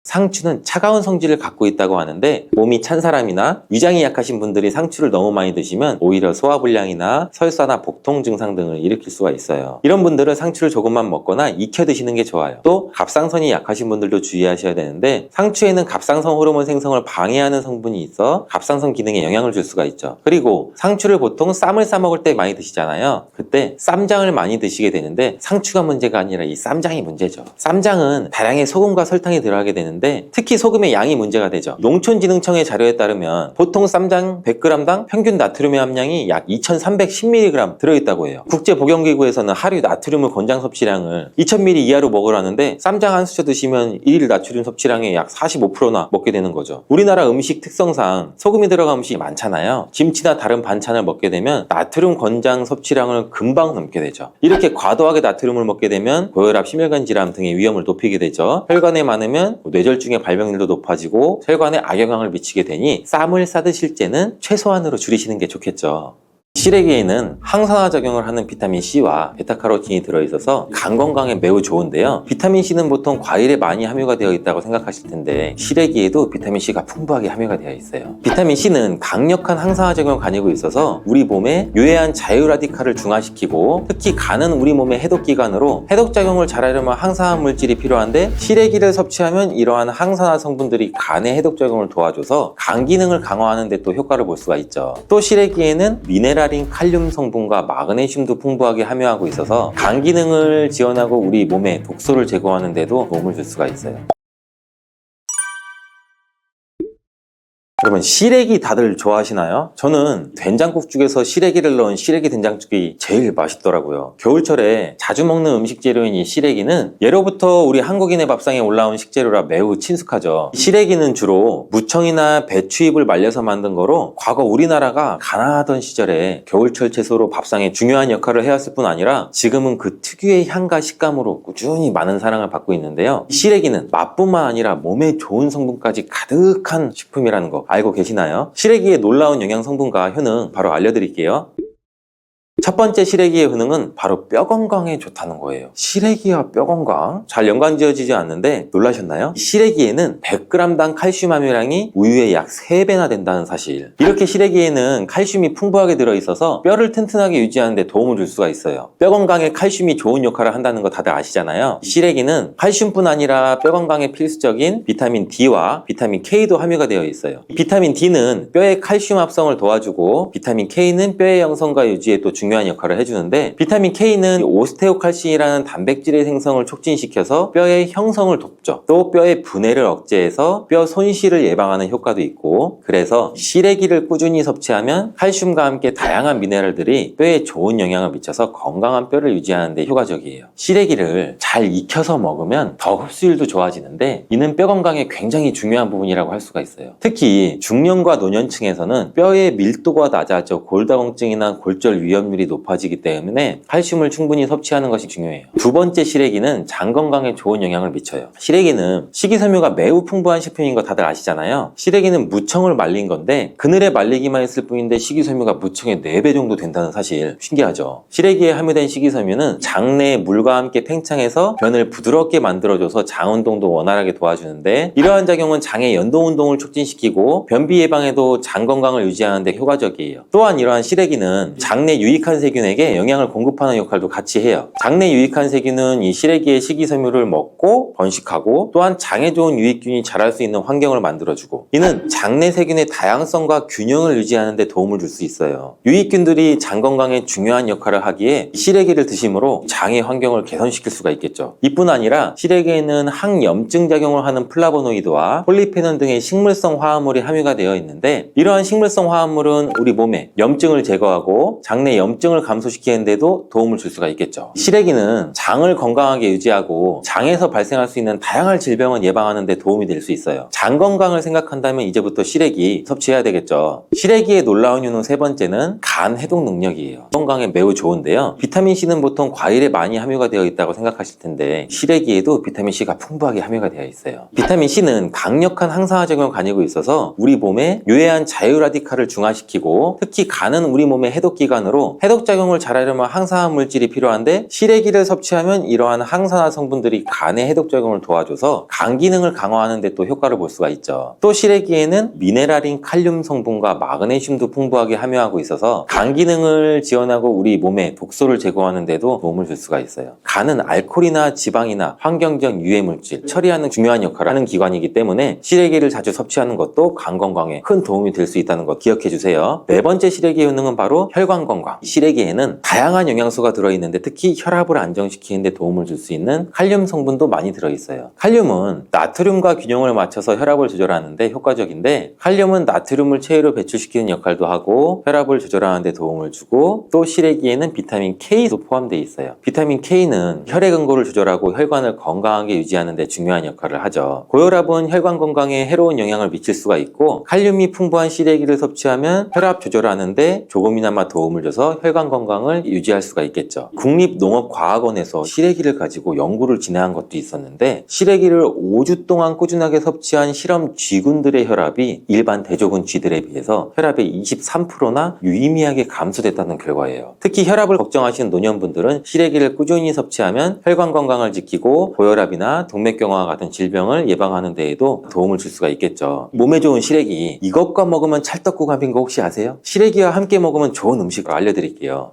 상추는 차가운 성질을 갖고 있다고 하는데, 몸이 찬 사람이나 위장이 약하신 분들이 상추를 너무 많이 드시면 오히려 소화불량이나 설사나 복통 증상 등을 일으킬 수가 있어요. 이런 분들은 상추를 조금만 먹거나 익혀 드시는 게 좋아요. 또 갑상선이 약하신 분들도 주의하셔야 되는데, 상추에는 갑상선 호르몬 생성을 방해하는 성분이 있어 갑상선 기능에 영향을 줄 수가 있죠. 그리고 상추를 보통 쌈을 싸 먹을 때 많이 드시잖아요. 그때 쌈장을 많이 드시게 되는데, 상추가 문제가 아니라 이 쌈장이 문제죠. 쌈장은 다량의 소금과 설탕이 들어가게 되는데, 특히 소금의 양이 문제가 되죠. 농촌진흥청의 자료에 따르면 보통 쌈장 100g당 평균 나트륨의 함량이 약 2310mg 들어있다고 해요. 국제보건기구에서는 하루 나트륨 권장 섭취량을 2000ml 이하로 먹으라는데, 쌈장 한 수저 드시면 1일 나트륨 섭취량의 약 45%나 먹게 되는 거죠. 우리나라 음식 특성상 소금이 들어간 음식이 많잖아요. 김치나 다른 반찬을 먹게 되면 나트륨 권장 섭취량을 금방 넘게 되죠. 이렇게 과도하게 나트륨을 먹게 되면 고혈압, 심혈관 질환 등의 위험을 높이게 되죠. 혈관에 많으면 뇌졸중의 발병률도 높아지고 혈관에 악영향을 미치게 되니 쌈을 싸 드실 때는 최소한으로 줄이시는 게 좋겠죠. 시래기에는 항산화 작용을 하는 비타민 C와 베타카로틴이 들어있어서 간 건강에 매우 좋은데요. 비타민 C는 보통 과일에 많이 함유가 되어 있다고 생각하실 텐데, 시래기에도 비타민 C가 풍부하게 함유가 되어 있어요. 비타민 C는 강력한 항산화 작용을 가지고 있어서 우리 몸에 유해한 자유라디칼을 중화시키고, 특히 간은 우리 몸의 해독기관으로 해독작용을 잘하려면 항산화 물질이 필요한데, 시래기를 섭취하면 이러한 항산화 성분들이 간의 해독작용을 도와줘서 간 기능을 강화하는 데 또 효과를 볼 수가 있죠. 또 시래기에는 미네랄인 칼륨 성분과 마그네슘도 풍부하게 함유하고 있어서 간 기능을 지원하고 우리 몸에 독소를 제거하는 데도 도움을 줄 수가 있어요. 여러분, 시래기 다들 좋아하시나요? 저는 된장국죽에서 시래기를 넣은 시래기 된장국이 제일 맛있더라고요. 겨울철에 자주 먹는 음식 재료인 이 시래기는 예로부터 우리 한국인의 밥상에 올라온 식재료라 매우 친숙하죠. 시래기는 주로 무청이나 배추잎을 말려서 만든 거로, 과거 우리나라가 가난하던 시절에 겨울철 채소로 밥상에 중요한 역할을 해왔을 뿐 아니라 지금은 그 특유의 향과 식감으로 꾸준히 많은 사랑을 받고 있는데요. 시래기는 맛뿐만 아니라 몸에 좋은 성분까지 가득한 식품이라는 거 알고 계시나요? 시래기의 놀라운 영양 성분과 효능 바로 알려드릴게요. 첫 번째 시래기의 효능은 바로 뼈 건강에 좋다는 거예요. 시래기와 뼈 건강? 잘 연관지어지지 않는데 놀라셨나요? 시래기에는 100g당 칼슘 함유량이 우유의 약 3배나 된다는 사실. 이렇게 시래기에는 칼슘이 풍부하게 들어있어서 뼈를 튼튼하게 유지하는 데 도움을 줄 수가 있어요. 뼈 건강에 칼슘이 좋은 역할을 한다는 거 다들 아시잖아요. 시래기는 칼슘뿐 아니라 뼈 건강에 필수적인 비타민 D와 비타민 K도 함유가 되어 있어요. 비타민 D는 뼈의 칼슘 합성을 도와주고, 비타민 K는 뼈의 형성과 유지에 또 중요한 역할을 해주는데, 비타민 K는 오스테오칼신이라는 단백질의 생성을 촉진시켜서 뼈의 형성을 돕죠. 또 뼈의 분해를 억제해서 뼈 손실을 예방하는 효과도 있고, 그래서 시래기를 꾸준히 섭취하면 칼슘과 함께 다양한 미네랄들이 뼈에 좋은 영향을 미쳐서 건강한 뼈를 유지하는 데 효과적이에요. 시래기를 잘 익혀서 먹으면 더 흡수율도 좋아지는데, 이는 뼈 건강에 굉장히 중요한 부분이라고 할 수가 있어요. 특히 중년과 노년층에서는 뼈의 밀도가 낮아져 골다공증이나 골절 위험률이 높아지기 때문에 칼슘을 충분히 섭취하는 것이 중요해요. 두 번째, 시래기는 장 건강에 좋은 영향을 미쳐요. 시래기는 식이섬유가 매우 풍부한 식품인 거 다들 아시잖아요. 시래기는 무청을 말린 건데, 그늘에 말리기만 했을 뿐인데 식이섬유가 무청의 4배 정도 된다는 사실, 신기하죠? 시래기에 함유된 식이섬유는 장내의 물과 함께 팽창해서 변을 부드럽게 만들어줘서 장 운동도 원활하게 도와주는데, 이러한 작용은 장의 연동 운동을 촉진시키고 변비 예방에도 장 건강을 유지하는 데 효과적이에요. 또한 이러한 시래기는 장내 유익한 세균에게 영양을 공급하는 역할도 같이 해요. 장내 유익한 세균은 이 시래기의 식이섬유를 먹고 번식하고, 또한 장에 좋은 유익균이 자랄 수 있는 환경을 만들어주고, 이는 장내 세균의 다양성과 균형을 유지하는 데 도움을 줄 수 있어요. 유익균들이 장 건강에 중요한 역할을 하기에 시래기를 드심으로 장의 환경을 개선시킬 수가 있겠죠. 이뿐 아니라 시래기에는 항염증 작용을 하는 플라보노이드와 폴리페놀 등의 식물성 화합물이 함유가 되어 있는데, 이러한 식물성 화합물은 우리 몸에 염증을 제거하고 장내 염증 염증을 감소시키는데도 도움을 줄 수가 있겠죠. 시래기는 장을 건강하게 유지하고 장에서 발생할 수 있는 다양한 질병을 예방하는 데 도움이 될 수 있어요. 장 건강을 생각한다면 이제부터 시래기 섭취해야 되겠죠. 시래기의 놀라운 효능 세 번째는 간 해독 능력이에요. 건강에 매우 좋은데요. 비타민C는 보통 과일에 많이 함유가 되어 있다고 생각하실 텐데 시래기에도 비타민C가 풍부하게 함유가 되어 있어요. 비타민C는 강력한 항산화 작용을 가지고 있어서 우리 몸에 유해한 자유라디칼을 중화시키고 특히 간은 우리 몸의 해독기관으로 해독작용을 잘하려면 항산화 물질이 필요한데 시래기를 섭취하면 이러한 항산화 성분들이 간의 해독작용을 도와줘서 간 기능을 강화하는 데 또 효과를 볼 수가 있죠. 또 시래기에는 미네랄인 칼륨 성분과 마그네슘도 풍부하게 함유하고 있어서 간 기능을 지원하고 우리 몸에 독소를 제거하는 데도 도움을 줄 수가 있어요. 간은 알코올이나 지방이나 환경적 유해 물질 처리하는 중요한 역할을 하는 기관이기 때문에 시래기를 자주 섭취하는 것도 간 건강에 큰 도움이 될 수 있다는 것 기억해 주세요. 네 번째 시래기의 효능은 바로 혈관 건강. 시래기에는 다양한 영양소가 들어있는데 특히 혈압을 안정시키는 데 도움을 줄 수 있는 칼륨 성분도 많이 들어있어요. 칼륨은 나트륨과 균형을 맞춰서 혈압을 조절하는 데 효과적인데 칼륨은 나트륨을 체외로 배출시키는 역할도 하고 혈압을 조절하는 데 도움을 주고 또 시래기에는 비타민 K도 포함되어 있어요. 비타민 K는 혈액 응고를 조절하고 혈관을 건강하게 유지하는 데 중요한 역할을 하죠. 고혈압은 혈관 건강에 해로운 영향을 미칠 수가 있고 칼륨이 풍부한 시래기를 섭취하면 혈압 조절하는데 조금이나마 도움을 줘서 혈관 건강을 유지할 수가 있겠죠. 국립농업과학원에서 시래기를 가지고 연구를 진행한 것도 있었는데 시래기를 5주 동안 꾸준하게 섭취한 실험 쥐군들의 혈압이 일반 대조군 쥐들에 비해서 혈압이 23%나 유의미하게 감소됐다는 결과예요. 특히 혈압을 걱정하시는 노년분들은 시래기를 꾸준히 섭취하면 혈관 건강을 지키고 고혈압이나 동맥경화 같은 질병을 예방하는 데에도 도움을 줄 수가 있겠죠. 몸에 좋은 시래기, 이것과 먹으면 찰떡궁합인 거 혹시 아세요? 시래기와 함께 먹으면 좋은 음식을 알려드릴게요.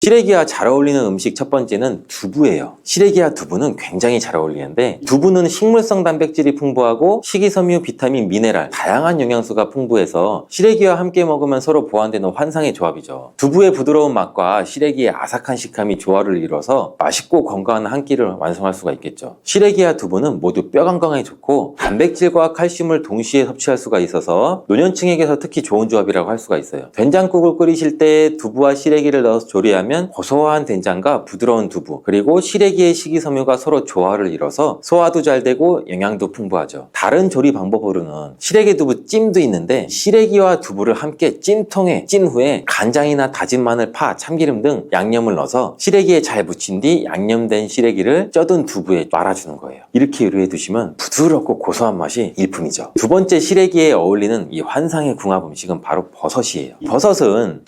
시래기와 잘 어울리는 음식 첫 번째는 두부예요. 시래기와 두부는 굉장히 잘 어울리는데 두부는 식물성 단백질이 풍부하고 식이섬유, 비타민, 미네랄, 다양한 영양소가 풍부해서 시래기와 함께 먹으면 서로 보완되는 환상의 조합이죠. 두부의 부드러운 맛과 시래기의 아삭한 식감이 조화를 이뤄서 맛있고 건강한 한 끼를 완성할 수가 있겠죠. 시래기와 두부는 모두 뼈 건강에 좋고 단백질과 칼슘을 동시에 섭취할 수가 있어서 노년층에게서 특히 좋은 조합이라고 할 수가 있어요. 된장국을 끓이실 때 두부와 시래기를 넣어서 조리하면 고소한 된장과 부드러운 두부 그리고 시래기의 식이섬유가 서로 조화를 이뤄서 소화도 잘 되고 영양도 풍부하죠. 다른 조리 방법으로는 시래기 두부 찜도 있는데 시래기와 두부를 함께 찜통에 찐 후에 간장이나 다진 마늘, 파, 참기름 등 양념을 넣어서 시래기에 잘 묻힌 뒤 양념된 시래기를 쪄둔 두부에 말아주는 거예요. 이렇게 요리해 두시면 부드럽고 고소한 맛이 일품이죠. 두 번째 시래기에 어울리는 이 환상의 궁합 음식은 바로 버섯이에요. 버섯은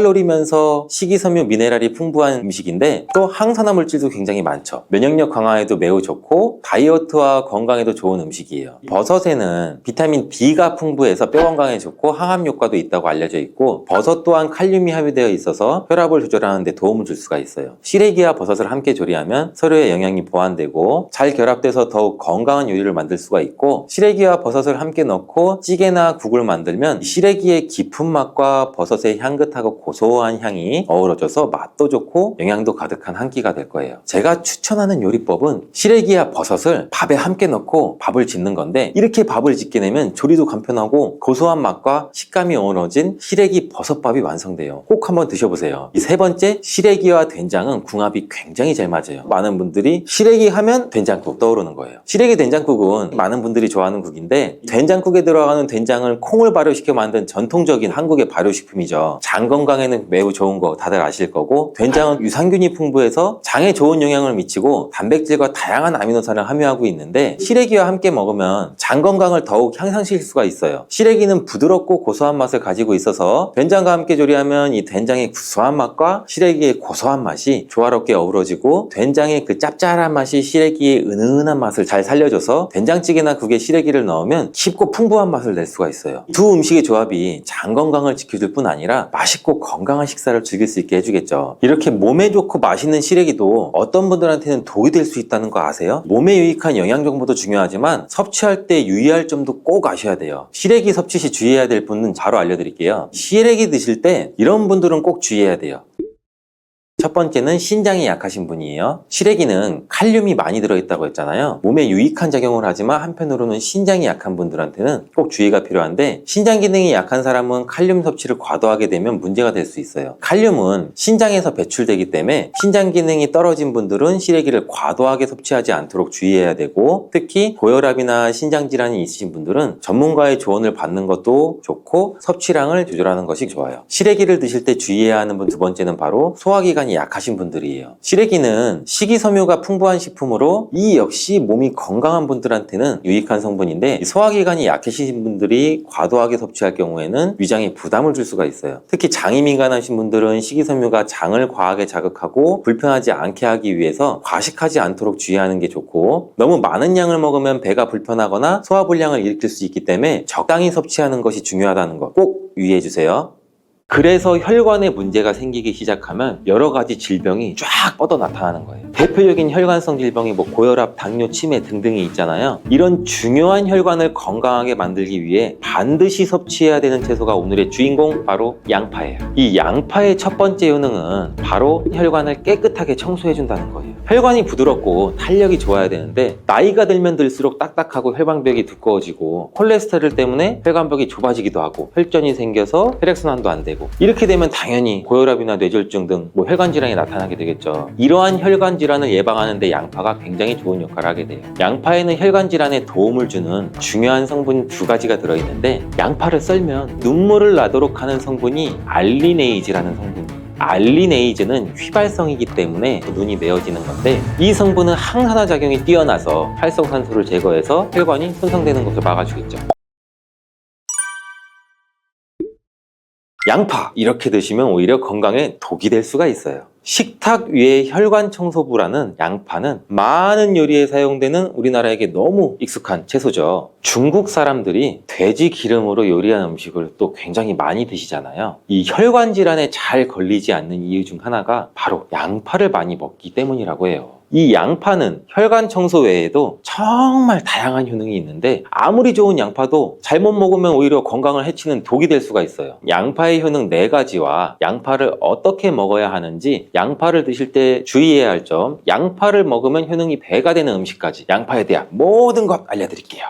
저칼로리면서 식이섬유, 미네랄이 풍부한 음식인데 또 항산화 물질도 굉장히 많죠. 면역력 강화에도 매우 좋고 다이어트와 건강에도 좋은 음식이에요. 버섯에는 비타민 D가 풍부해서 뼈 건강에 좋고 항암 효과도 있다고 알려져 있고 버섯 또한 칼륨이 함유되어 있어서 혈압을 조절하는 데 도움을 줄 수가 있어요. 시래기와 버섯을 함께 조리하면 서로의 영양이 보완되고 잘 결합돼서 더욱 건강한 요리를 만들 수가 있고 시래기와 버섯을 함께 넣고 찌개나 국을 만들면 시래기의 깊은 맛과 버섯의 향긋하고 고소한 향이 어우러져서 맛도 좋고 영양도 가득한 한 끼가 될 거예요. 제가 추천하는 요리법은 시래기와 버섯을 밥에 함께 넣고 밥을 짓는 건데 이렇게 밥을 짓게 되면 조리도 간편하고 고소한 맛과 식감이 어우러진 시래기 버섯밥이 완성돼요. 꼭 한번 드셔보세요. 이 세 번째 시래기와 된장은 궁합이 굉장히 잘 맞아요. 많은 분들이 시래기 하면 된장국 떠오르는 거예요. 시래기 된장국은 많은 분들이 좋아하는 국인데 된장국에 들어가는 된장을 콩을 발효시켜 만든 전통적인 한국의 발효식품이죠. 장 건강에는 매우 좋은 거 다들 아실 거고 된장은 유산균이 풍부해서 장에 좋은 영향을 미치고 단백질과 다양한 아미노산을 함유하고 있는데 시래기와 함께 먹으면 장 건강을 더욱 향상시킬 수가 있어요. 시래기는 부드럽고 고소한 맛을 가지고 있어서 된장과 함께 조리하면 이 된장의 구수한 맛과 시래기의 고소한 맛이 조화롭게 어우러지고 된장의 그 짭짤한 맛이 시래기의 은은한 맛을 잘 살려줘서 된장찌개나 국에 시래기를 넣으면 깊고 풍부한 맛을 낼 수가 있어요. 두 음식의 조합이 장 건강을 지켜줄 뿐 아니라 맛있고 건강한 식사를 즐길 수 있게 해주겠죠. 이렇게 몸에 좋고 맛있는 시래기도 어떤 분들한테는 독이 될 수 있다는 거 아세요? 몸에 유익한 영양 정보도 중요하지만 섭취할 때 유의할 점도 꼭 아셔야 돼요. 시래기 섭취 시 주의해야 될 분은 바로 알려드릴게요. 시래기 드실 때 이런 분들은 꼭 주의해야 돼요. 첫 번째는 신장이 약하신 분이에요. 시래기는 칼륨이 많이 들어있다고 했잖아요. 몸에 유익한 작용을 하지만 한편으로는 신장이 약한 분들한테는 꼭 주의가 필요한데, 신장 기능이 약한 사람은 칼륨 섭취를 과도하게 되면 문제가 될 수 있어요. 칼륨은 신장에서 배출되기 때문에 신장 기능이 떨어진 분들은 시래기를 과도하게 섭취하지 않도록 주의해야 되고, 특히 고혈압이나 신장 질환이 있으신 분들은 전문가의 조언을 받는 것도 좋고 섭취량을 조절하는 것이 좋아요. 시래기를 드실 때 주의해야 하는 분 두 번째는 바로 소화기관이 약하신 분들이에요. 시래기는 식이섬유가 풍부한 식품으로 이 역시 몸이 건강한 분들한테는 유익한 성분인데, 소화기관이 약해지신 분들이 과도하게 섭취할 경우에는 위장에 부담을 줄 수가 있어요. 특히 장이 민감하신 분들은 식이섬유가 장을 과하게 자극하고 불편하지 않게 하기 위해서 과식하지 않도록 주의하는 게 좋고, 너무 많은 양을 먹으면 배가 불편하거나 소화불량을 일으킬 수 있기 때문에 적당히 섭취하는 것이 중요하다는 거 꼭 유의해 주세요. 그래서 혈관에 문제가 생기기 시작하면 여러 가지 질병이 쫙 뻗어 나타나는 거예요. 대표적인 혈관성 질병이 고혈압, 당뇨, 치매 등등이 있잖아요. 이런 중요한 혈관을 건강하게 만들기 위해 반드시 섭취해야 되는 채소가 오늘의 주인공, 바로 양파예요. 이 양파의 첫 번째 효능은 바로 혈관을 깨끗하게 청소해준다는 거예요. 혈관이 부드럽고 탄력이 좋아야 되는데, 나이가 들면 들수록 딱딱하고 혈관벽이 두꺼워지고 콜레스테롤 때문에 혈관벽이 좁아지기도 하고 혈전이 생겨서 혈액순환도 안 되고, 이렇게 되면 당연히 고혈압이나 뇌졸중 등 혈관 질환이 나타나게 되겠죠. 이러한 혈관 질환을 예방하는 데 양파가 굉장히 좋은 역할을 하게 돼요. 양파에는 혈관 질환에 도움을 주는 중요한 성분 두 가지가 들어있는데, 양파를 썰면 눈물을 나도록 하는 성분이 알리네이즈라는 성분이에요. 알리네이즈는 휘발성이기 때문에 눈이 메어지는 건데, 이 성분은 항산화 작용이 뛰어나서 활성산소를 제거해서 혈관이 손상되는 것을 막아주겠죠. 양파 이렇게 드시면 오히려 건강에 독이 될 수가 있어요. 식탁 위의 혈관 청소부라는 양파는 많은 요리에 사용되는 우리나라에게 너무 익숙한 채소죠. 중국 사람들이 돼지 기름으로 요리한 음식을 또 굉장히 많이 드시잖아요. 이 혈관 질환에 잘 걸리지 않는 이유 중 하나가 바로 양파를 많이 먹기 때문이라고 해요. 이 양파는 혈관 청소 외에도 정말 다양한 효능이 있는데, 아무리 좋은 양파도 잘못 먹으면 오히려 건강을 해치는 독이 될 수가 있어요. 양파의 효능 4가지와 양파를 어떻게 먹어야 하는지, 양파를 드실 때 주의해야 할 점, 양파를 먹으면 효능이 배가 되는 음식까지 양파에 대한 모든 것 알려드릴게요.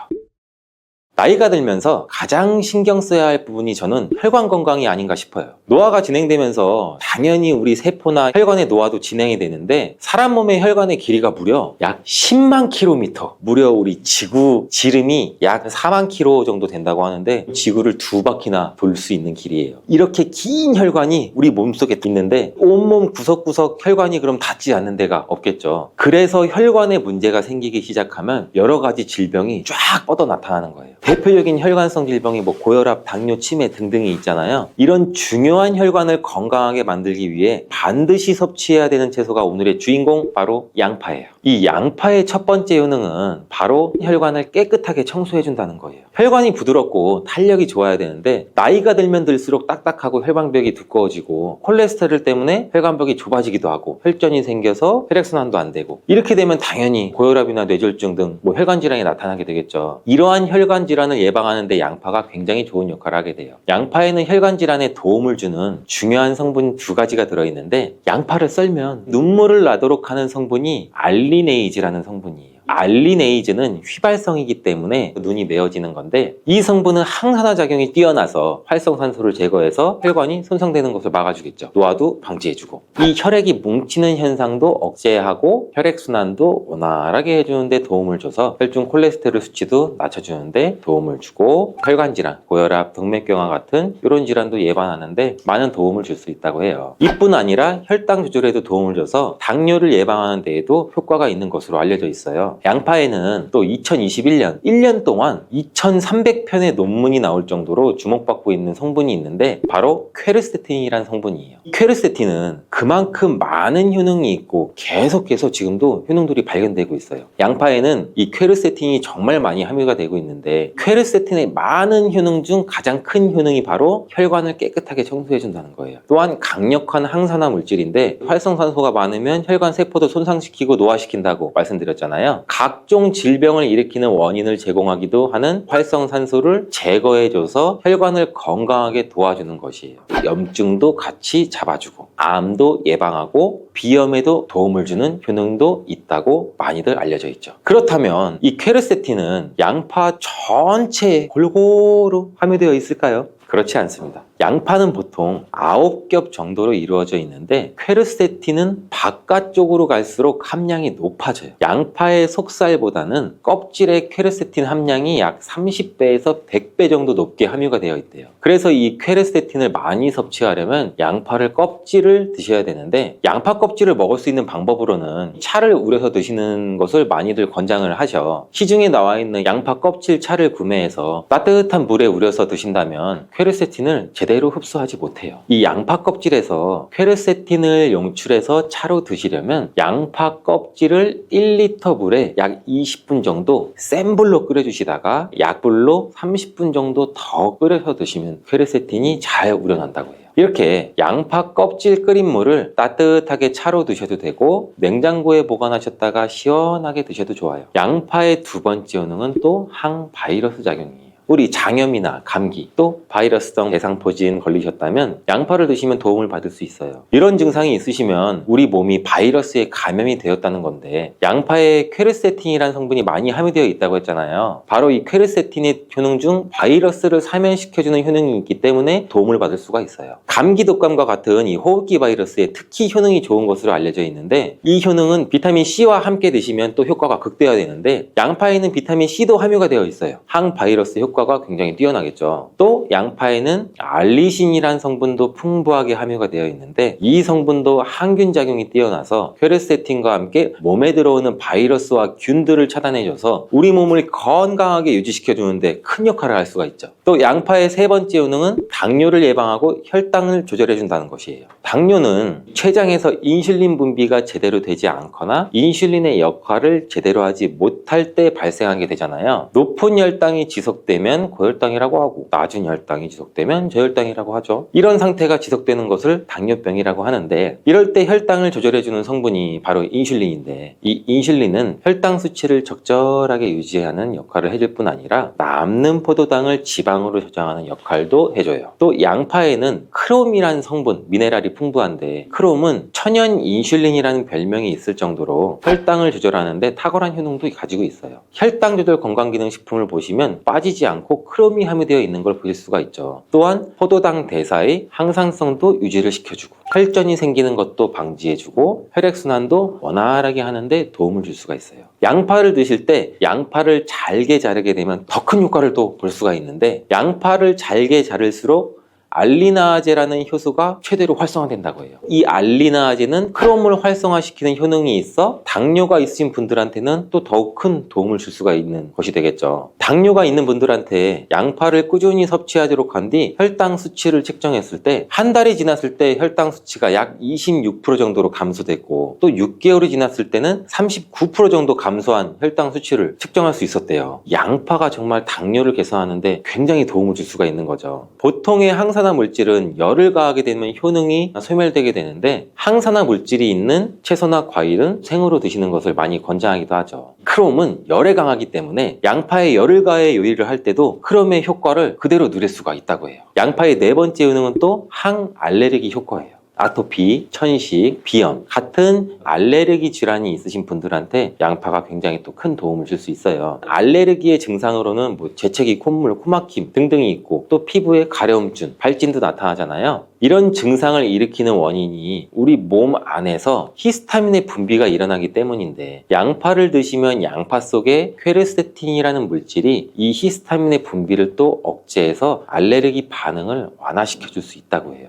나이가 들면서 가장 신경 써야 할 부분이 저는 혈관 건강이 아닌가 싶어요. 노화가 진행되면서 당연히 우리 세포나 혈관의 노화도 진행이 되는데, 사람 몸의 혈관의 길이가 무려 약 10만 킬로미터, 무려 우리 지구 지름이 약 4만 킬로 정도 된다고 하는데, 지구를 2바퀴나 돌 수 있는 길이에요. 이렇게 긴 혈관이 우리 몸속에 있는데, 온몸 구석구석 혈관이 그럼 닿지 않는 데가 없겠죠. 그래서 혈관에 문제가 생기기 시작하면 여러 가지 질병이 쫙 뻗어 나타나는 거예요. 대표적인 혈관성 질병이 고혈압, 당뇨, 치매 등등이 있잖아요. 이런 중요한 혈관을 건강하게 만들기 위해 반드시 섭취해야 되는 채소가 오늘의 주인공, 바로 양파예요. 이 양파의 첫 번째 효능은 바로 혈관을 깨끗하게 청소해준다는 거예요. 혈관이 부드럽고 탄력이 좋아야 되는데, 나이가 들면 들수록 딱딱하고 혈관벽이 두꺼워지고 콜레스테롤 때문에 혈관벽이 좁아지기도 하고 혈전이 생겨서 혈액순환도 안 되고, 이렇게 되면 당연히 고혈압이나 뇌졸중 등 혈관 질환이 나타나게 되겠죠. 이러한 혈관 질환을 예방하는 데 양파가 굉장히 좋은 역할을 하게 돼요. 양파에는 혈관 질환에 도움을 주는 중요한 성분 두 가지가 들어있는데, 양파를 썰면 눈물을 나도록 하는 성분이 알리네이즈라는 성분이에요. 알리네이즈는 휘발성이기 때문에 눈이 메어지는 건데, 이 성분은 항산화 작용이 뛰어나서 활성산소를 제거해서 혈관이 손상되는 것을 막아주겠죠. 노화도 방지해주고, 이 혈액이 뭉치는 현상도 억제하고 혈액순환도 원활하게 해주는데 도움을 줘서 혈중 콜레스테롤 수치도 낮춰주는데 도움을 주고, 혈관질환, 고혈압, 동맥경화 같은 이런 질환도 예방하는데 많은 도움을 줄 수 있다고 해요. 이뿐 아니라 혈당 조절에도 도움을 줘서 당뇨를 예방하는 데에도 효과가 있는 것으로 알려져 있어요. 양파에는 또 2021년 1년 동안 2300편의 논문이 나올 정도로 주목받고 있는 성분이 있는데, 바로 퀘르세틴이라는 성분이에요. 퀘르세틴은 그만큼 많은 효능이 있고 계속해서 지금도 효능들이 발견되고 있어요. 양파에는 이 퀘르세틴이 정말 많이 함유가 되고 있는데, 퀘르세틴의 많은 효능 중 가장 큰 효능이 바로 혈관을 깨끗하게 청소해준다는 거예요. 또한 강력한 항산화 물질인데, 활성산소가 많으면 혈관 세포도 손상시키고 노화시킨다고 말씀드렸잖아요. 각종 질병을 일으키는 원인을 제공하기도 하는 활성산소를 제거해줘서 혈관을 건강하게 도와주는 것이에요. 염증도 같이 잡아주고 암도 예방하고 비염에도 도움을 주는 효능도 있다고 많이들 알려져 있죠. 그렇다면 이 퀘르세틴은 양파 전체에 골고루 함유되어 있을까요? 그렇지 않습니다. 양파는 보통 9겹 정도로 이루어져 있는데 퀘르세틴은 바깥쪽으로 갈수록 함량이 높아져요. 양파의 속살보다는 껍질의 퀘르세틴 함량이 약 30배에서 100배 정도 높게 함유가 되어 있대요. 그래서 이 퀘르세틴을 많이 섭취하려면 양파를 껍질을 드셔야 되는데 양파 껍질을 먹을 수 있는 방법으로는 차를 우려서 드시는 것을 많이들 권장을 하셔. 시중에 나와 있는 양파 껍질 차를 구매해서 따뜻한 물에 우려서 드신다면 퀘르세틴을 제대로 흡수하지 못해요. 이 양파 껍질에서 퀘르세틴을 용출해서 차로 드시려면 양파 껍질을 1리터 물에 약 20분 정도 센 불로 끓여주시다가 약불로 30분 정도 더 끓여서 드시면 퀘르세틴이 잘 우려난다고 해요. 이렇게 양파 껍질 끓인 물을 따뜻하게 차로 드셔도 되고 냉장고에 보관하셨다가 시원하게 드셔도 좋아요. 양파의 두 번째 효능은 또 항바이러스 작용이에요. 우리 장염이나 감기 또 바이러스성 대상포진 걸리셨다면 양파를 드시면 도움을 받을 수 있어요. 이런 증상이 있으시면 우리 몸이 바이러스에 감염이 되었다는 건데 양파에 퀘르세틴이라는 성분이 많이 함유되어 있다고 했잖아요. 바로 이 퀘르세틴의 효능 중 바이러스를 사면시켜주는 효능이 있기 때문에 도움을 받을 수가 있어요. 감기 독감과 같은 이 호흡기 바이러스에 특히 효능이 좋은 것으로 알려져 있는데 이 효능은 비타민 C와 함께 드시면 또 효과가 극대화되는데 양파에는 비타민 C도 함유가 되어 있어요. 항바이러스 효과가 굉장히 뛰어나겠죠. 또 양파에는 알리신이라는 성분도 풍부하게 함유가 되어 있는데 이 성분도 항균 작용이 뛰어나서 퀘르세틴과 함께 몸에 들어오는 바이러스와 균들을 차단해줘서 우리 몸을 건강하게 유지시켜주는데 큰 역할을 할 수가 있죠. 또 양파의 세 번째 효능은 당뇨를 예방하고 혈당을 조절해준다는 것이에요. 당뇨는 췌장에서 인슐린 분비가 제대로 되지 않거나 인슐린의 역할을 제대로 하지 못할 때 발생하게 되잖아요. 높은 혈당이 지속되면 고혈당이라고 하고 낮은 혈당이 지속되면 저혈당이라고 하죠. 이런 상태가 지속되는 것을 당뇨병이라고 하는데 이럴 때 혈당을 조절해주는 성분이 바로 인슐린인데 이 인슐린은 혈당 수치를 적절하게 유지하는 역할을 해줄 뿐 아니라 남는 포도당을 지방으로 저장하는 역할도 해줘요. 또 양파에는 크롬이라는 성분, 미네랄이 풍부한데 크롬은 천연 인슐린이라는 별명이 있을 정도로 혈당을 조절하는데 탁월한 효능도 가지고 있어요. 혈당 조절 건강기능식품을 보시면 빠지지 않고 크롬이 함유되어 있는 걸 보실 수가 있죠. 또한 포도당 대사의 항상성도 유지를 시켜주고 혈전이 생기는 것도 방지해주고 혈액순환도 원활하게 하는데 도움을 줄 수가 있어요. 양파를 드실 때 양파를 잘게 자르게 되면 더 큰 효과를 또 볼 수가 있는데 양파를 잘게 자를수록 알리나아제라는 효소가 최대로 활성화된다고 해요. 이 알리나아제는 크롬을 활성화시키는 효능이 있어 당뇨가 있으신 분들한테는 또 더욱 큰 도움을 줄 수가 있는 것이 되겠죠. 당뇨가 있는 분들한테 양파를 꾸준히 섭취하도록 한 뒤 혈당 수치를 측정했을 때 한 달이 지났을 때 혈당 수치가 약 26% 정도로 감소됐고 또 6개월이 지났을 때는 39% 정도 감소한 혈당 수치를 측정할 수 있었대요. 양파가 정말 당뇨를 개선하는데 굉장히 도움을 줄 수가 있는 거죠. 보통의 항산화 물질은 열을 가하게 되면 효능이 소멸되게 되는데 항산화 물질이 있는 채소나 과일은 생으로 드시는 것을 많이 권장하기도 하죠. 크롬은 열에 강하기 때문에 양파에 열을 가해 요리를 할 때도 크롬의 효과를 그대로 누릴 수가 있다고 해요. 양파의 네 번째 효능은 또 항알레르기 효과예요. 아토피, 천식, 비염 같은 알레르기 질환이 있으신 분들한테 양파가 굉장히 또 큰 도움을 줄 수 있어요. 알레르기의 증상으로는 재채기, 콧물, 코막힘 등등이 있고 또 피부에 가려움증, 발진도 나타나잖아요. 이런 증상을 일으키는 원인이 우리 몸 안에서 히스타민의 분비가 일어나기 때문인데 양파를 드시면 양파 속에 퀘르세틴이라는 물질이 이 히스타민의 분비를 또 억제해서 알레르기 반응을 완화시켜 줄 수 있다고 해요.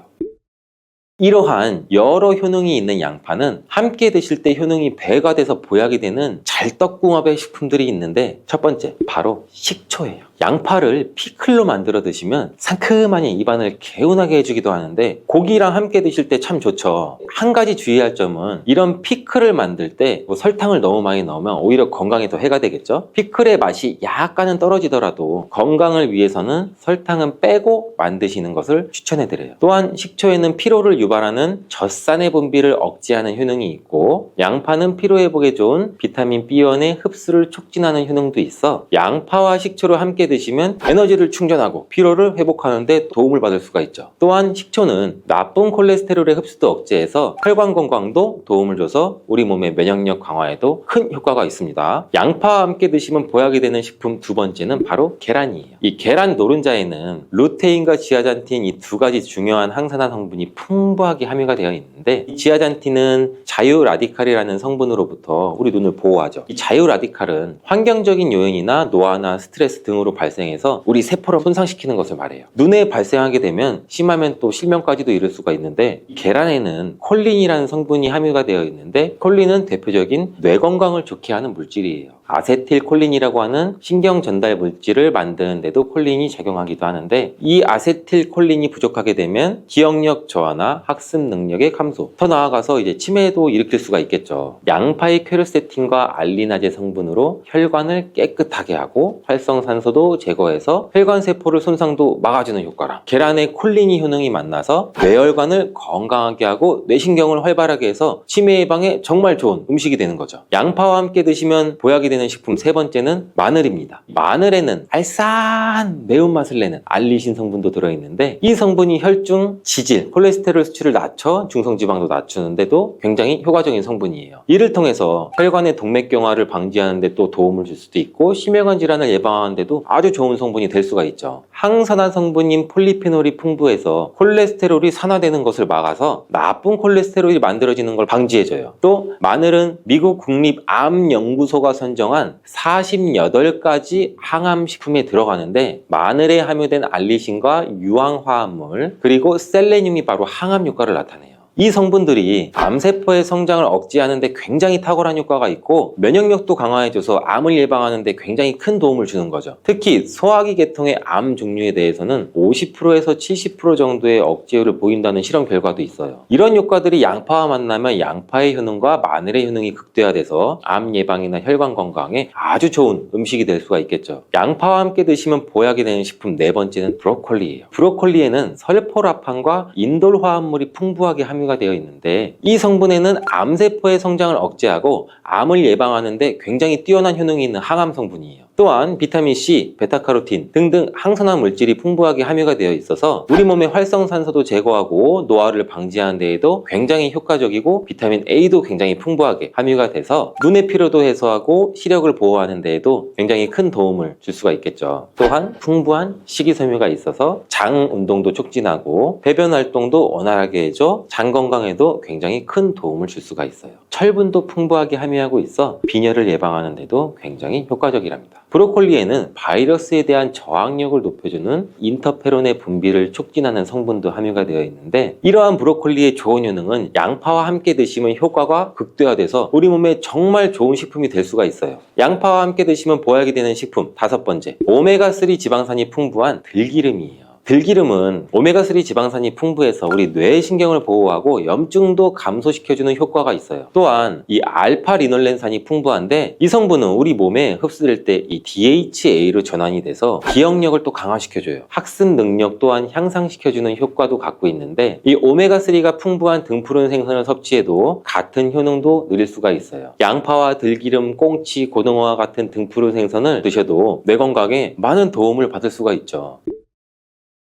이러한 여러 효능이 있는 양파는 함께 드실 때 효능이 배가 돼서 보약이 되는 잘떡궁합의 식품들이 있는데 첫 번째, 바로 식초예요. 양파를 피클로 만들어 드시면 상큼하니 입안을 개운하게 해주기도 하는데 고기랑 함께 드실 때 참 좋죠. 한 가지 주의할 점은 이런 피클을 만들 때 설탕을 너무 많이 넣으면 오히려 건강에 더 해가 되겠죠. 피클의 맛이 약간은 떨어지더라도 건강을 위해서는 설탕은 빼고 만드시는 것을 추천해 드려요. 또한 식초에는 피로를 유발하는 젖산의 분비를 억제하는 효능이 있고, 양파는 피로회복에 좋은 비타민 B1의 흡수를 촉진하는 효능도 있어 양파와 식초를 함께 드시면 에너지를 충전하고 피로를 회복하는 데 도움을 받을 수가 있죠. 또한 식초는 나쁜 콜레스테롤의 흡수도 억제해서 혈관 건강도 도움을 줘서 우리 몸의 면역력 강화에도 큰 효과가 있습니다. 양파와 함께 드시면 보약이 되는 식품 두 번째는 바로 계란이에요. 이 계란 노른자에는 루테인과 지아잔틴 이 두 가지 중요한 항산화 성분이 풍부하게 함유가 되어 있는데, 이 지아잔틴은 자유라디칼이라는 성분으로부터 우리 눈을 보호하죠. 이 자유라디칼은 환경적인 요인이나 노화나 스트레스 등으로 발생해서 우리 세포를 손상시키는 것을 말해요. 눈에 발생하게 되면 심하면 또 실명까지도 이를 수가 있는데, 이 계란에는 콜린이라는 성분이 함유가 되어 있는데, 콜린은 대표적인 뇌 건강을 좋게 하는 물질이에요. 아세틸콜린이라고 하는 신경 전달 물질을 만드는데도 콜린이 작용하기도 하는데, 이 아세틸콜린이 부족하게 되면 기억력 저하나 학습 능력의 감소, 더 나아가서 이제 치매도 일으킬 수가 있겠죠. 양파의 퀘르세틴과 알리나제 성분으로 혈관을 깨끗하게 하고 활성산소도 제거해서 혈관 세포를 손상도 막아주는 효과랑, 계란의 콜린이 효능이 만나서 뇌혈관을 건강하게 하고 뇌신경을 활발하게 해서 치매 예방에 정말 좋은 음식이 되는 거죠. 양파와 함께 드시면 보약이 되는 식품 세 번째는 마늘입니다. 마늘에는 알싸한 매운맛을 내는 알리신 성분도 들어있는데, 이 성분이 혈중 지질, 콜레스테롤 수치를 낮춰 중성지방도 낮추는데도 굉장히 효과적인 성분이에요. 이를 통해서 혈관의 동맥경화를 방지하는 데 또 도움을 줄 수도 있고, 심혈관 질환을 예방하는 데도 아주 좋은 성분이 될 수가 있죠. 항산화 성분인 폴리페놀이 풍부해서 콜레스테롤이 산화되는 것을 막아서 나쁜 콜레스테롤이 만들어지는 걸 방지해줘요. 또 마늘은 미국 국립암연구소가 선정한 48가지 항암식품에 들어가는데, 마늘에 함유된 알리신과 유황화합물 그리고 셀레늄이 바로 항암 효과를 나타내요. 이 성분들이 암세포의 성장을 억제하는 데 굉장히 탁월한 효과가 있고, 면역력도 강화해줘서 암을 예방하는 데 굉장히 큰 도움을 주는 거죠. 특히 소화기 계통의 암 종류에 대해서는 50%에서 70% 정도의 억제율을 보인다는 실험 결과도 있어요. 이런 효과들이 양파와 만나면 양파의 효능과 마늘의 효능이 극대화돼서 암 예방이나 혈관 건강에 아주 좋은 음식이 될 수가 있겠죠. 양파와 함께 드시면 보약이 되는 식품 네 번째는 브로콜리예요. 브로콜리에는 설포라판과 인돌 화합물이 풍부하게 함유가 되어 있는데, 이 성분에는 암세포의 성장을 억제하고 암을 예방하는 데 굉장히 뛰어난 효능이 있는 항암 성분이에요. 또한 비타민C, 베타카로틴 등등 항산화 물질이 풍부하게 함유가 되어 있어서 우리 몸의 활성산소도 제거하고 노화를 방지하는 데에도 굉장히 효과적이고, 비타민 A도 굉장히 풍부하게 함유가 돼서 눈의 피로도 해소하고 시력을 보호하는 데에도 굉장히 큰 도움을 줄 수가 있겠죠. 또한 풍부한 식이섬유가 있어서 장 운동도 촉진하고 배변 활동도 원활하게 해줘 장 건강에도 굉장히 큰 도움을 줄 수가 있어요. 철분도 풍부하게 함유하고 있어 빈혈을 예방하는 데도 굉장히 효과적이랍니다. 브로콜리에는 바이러스에 대한 저항력을 높여주는 인터페론의 분비를 촉진하는 성분도 함유가 되어 있는데, 이러한 브로콜리의 좋은 효능은 양파와 함께 드시면 효과가 극대화돼서 우리 몸에 정말 좋은 식품이 될 수가 있어요. 양파와 함께 드시면 보약이 되는 식품 다섯 번째, 오메가3 지방산이 풍부한 들기름이에요. 들기름은 오메가3 지방산이 풍부해서 우리 뇌의 신경을 보호하고 염증도 감소시켜주는 효과가 있어요. 또한 이 알파리놀렌산이 풍부한데, 이 성분은 우리 몸에 흡수될 때 이 DHA로 전환이 돼서 기억력을 또 강화시켜줘요. 학습 능력 또한 향상시켜주는 효과도 갖고 있는데, 이 오메가3가 풍부한 등푸른 생선을 섭취해도 같은 효능도 누릴 수가 있어요. 양파와 들기름, 꽁치, 고등어와 같은 등푸른 생선을 드셔도 뇌 건강에 많은 도움을 받을 수가 있죠.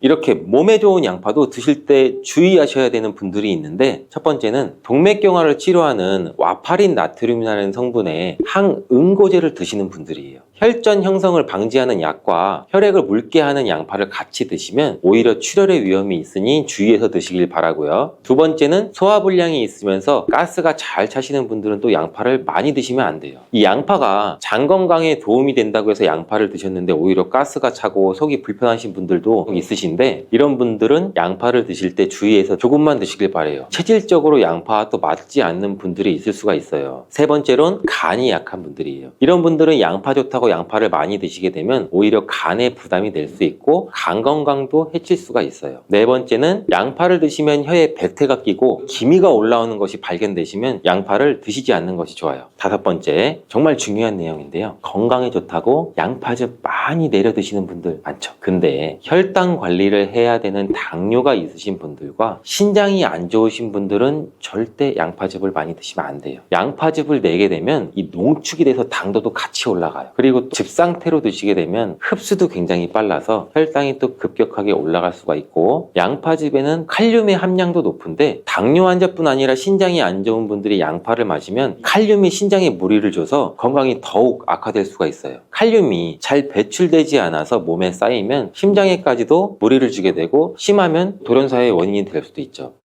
이렇게 몸에 좋은 양파도 드실 때 주의하셔야 되는 분들이 있는데, 첫 번째는 동맥경화를 치료하는 와파린 나트륨이라는 성분의 항응고제를 드시는 분들이에요. 혈전 형성을 방지하는 약과 혈액을 묽게 하는 양파를 같이 드시면 오히려 출혈의 위험이 있으니 주의해서 드시길 바라고요. 두 번째는 소화불량이 있으면서 가스가 잘 차시는 분들은 또 양파를 많이 드시면 안 돼요. 이 양파가 장 건강에 도움이 된다고 해서 양파를 드셨는데 오히려 가스가 차고 속이 불편하신 분들도 있으신데, 이런 분들은 양파를 드실 때 주의해서 조금만 드시길 바래요. 체질적으로 양파와 또 맞지 않는 분들이 있을 수가 있어요. 세 번째로는 간이 약한 분들이에요. 이런 분들은 양파 좋다고 그렇다고 양파를 많이 드시게 되면 오히려 간에 부담이 될 수 있고 간 건강도 해칠 수가 있어요. 네 번째는 양파를 드시면 혀에 배태가 끼고 기미가 올라오는 것이 발견되시면 양파를 드시지 않는 것이 좋아요. 다섯 번째, 정말 중요한 내용인데요. 건강에 좋다고 양파즙 많이 내려 드시는 분들 많죠. 근데 혈당 관리를 해야 되는 당뇨가 있으신 분들과 신장이 안 좋으신 분들은 절대 양파즙을 많이 드시면 안 돼요. 양파즙을 내게 되면 이 농축이 돼서 당도도 같이 올라가요. 그리고 또 즙 상태로 드시게 되면 흡수도 굉장히 빨라서 혈당이 또 급격하게 올라갈 수가 있고, 양파즙에는 칼륨의 함량도 높은데 당뇨 환자뿐 아니라 신장이 안 좋은 분들이 양파를 마시면 칼륨이 신장에 무리를 줘서 건강이 더욱 악화될 수가 있어요. 칼륨이 잘 배출되지 않아서 몸에 쌓이면 심장에까지도 무리를 주게 되고 심하면 돌연사의 원인이 될 수도 있죠.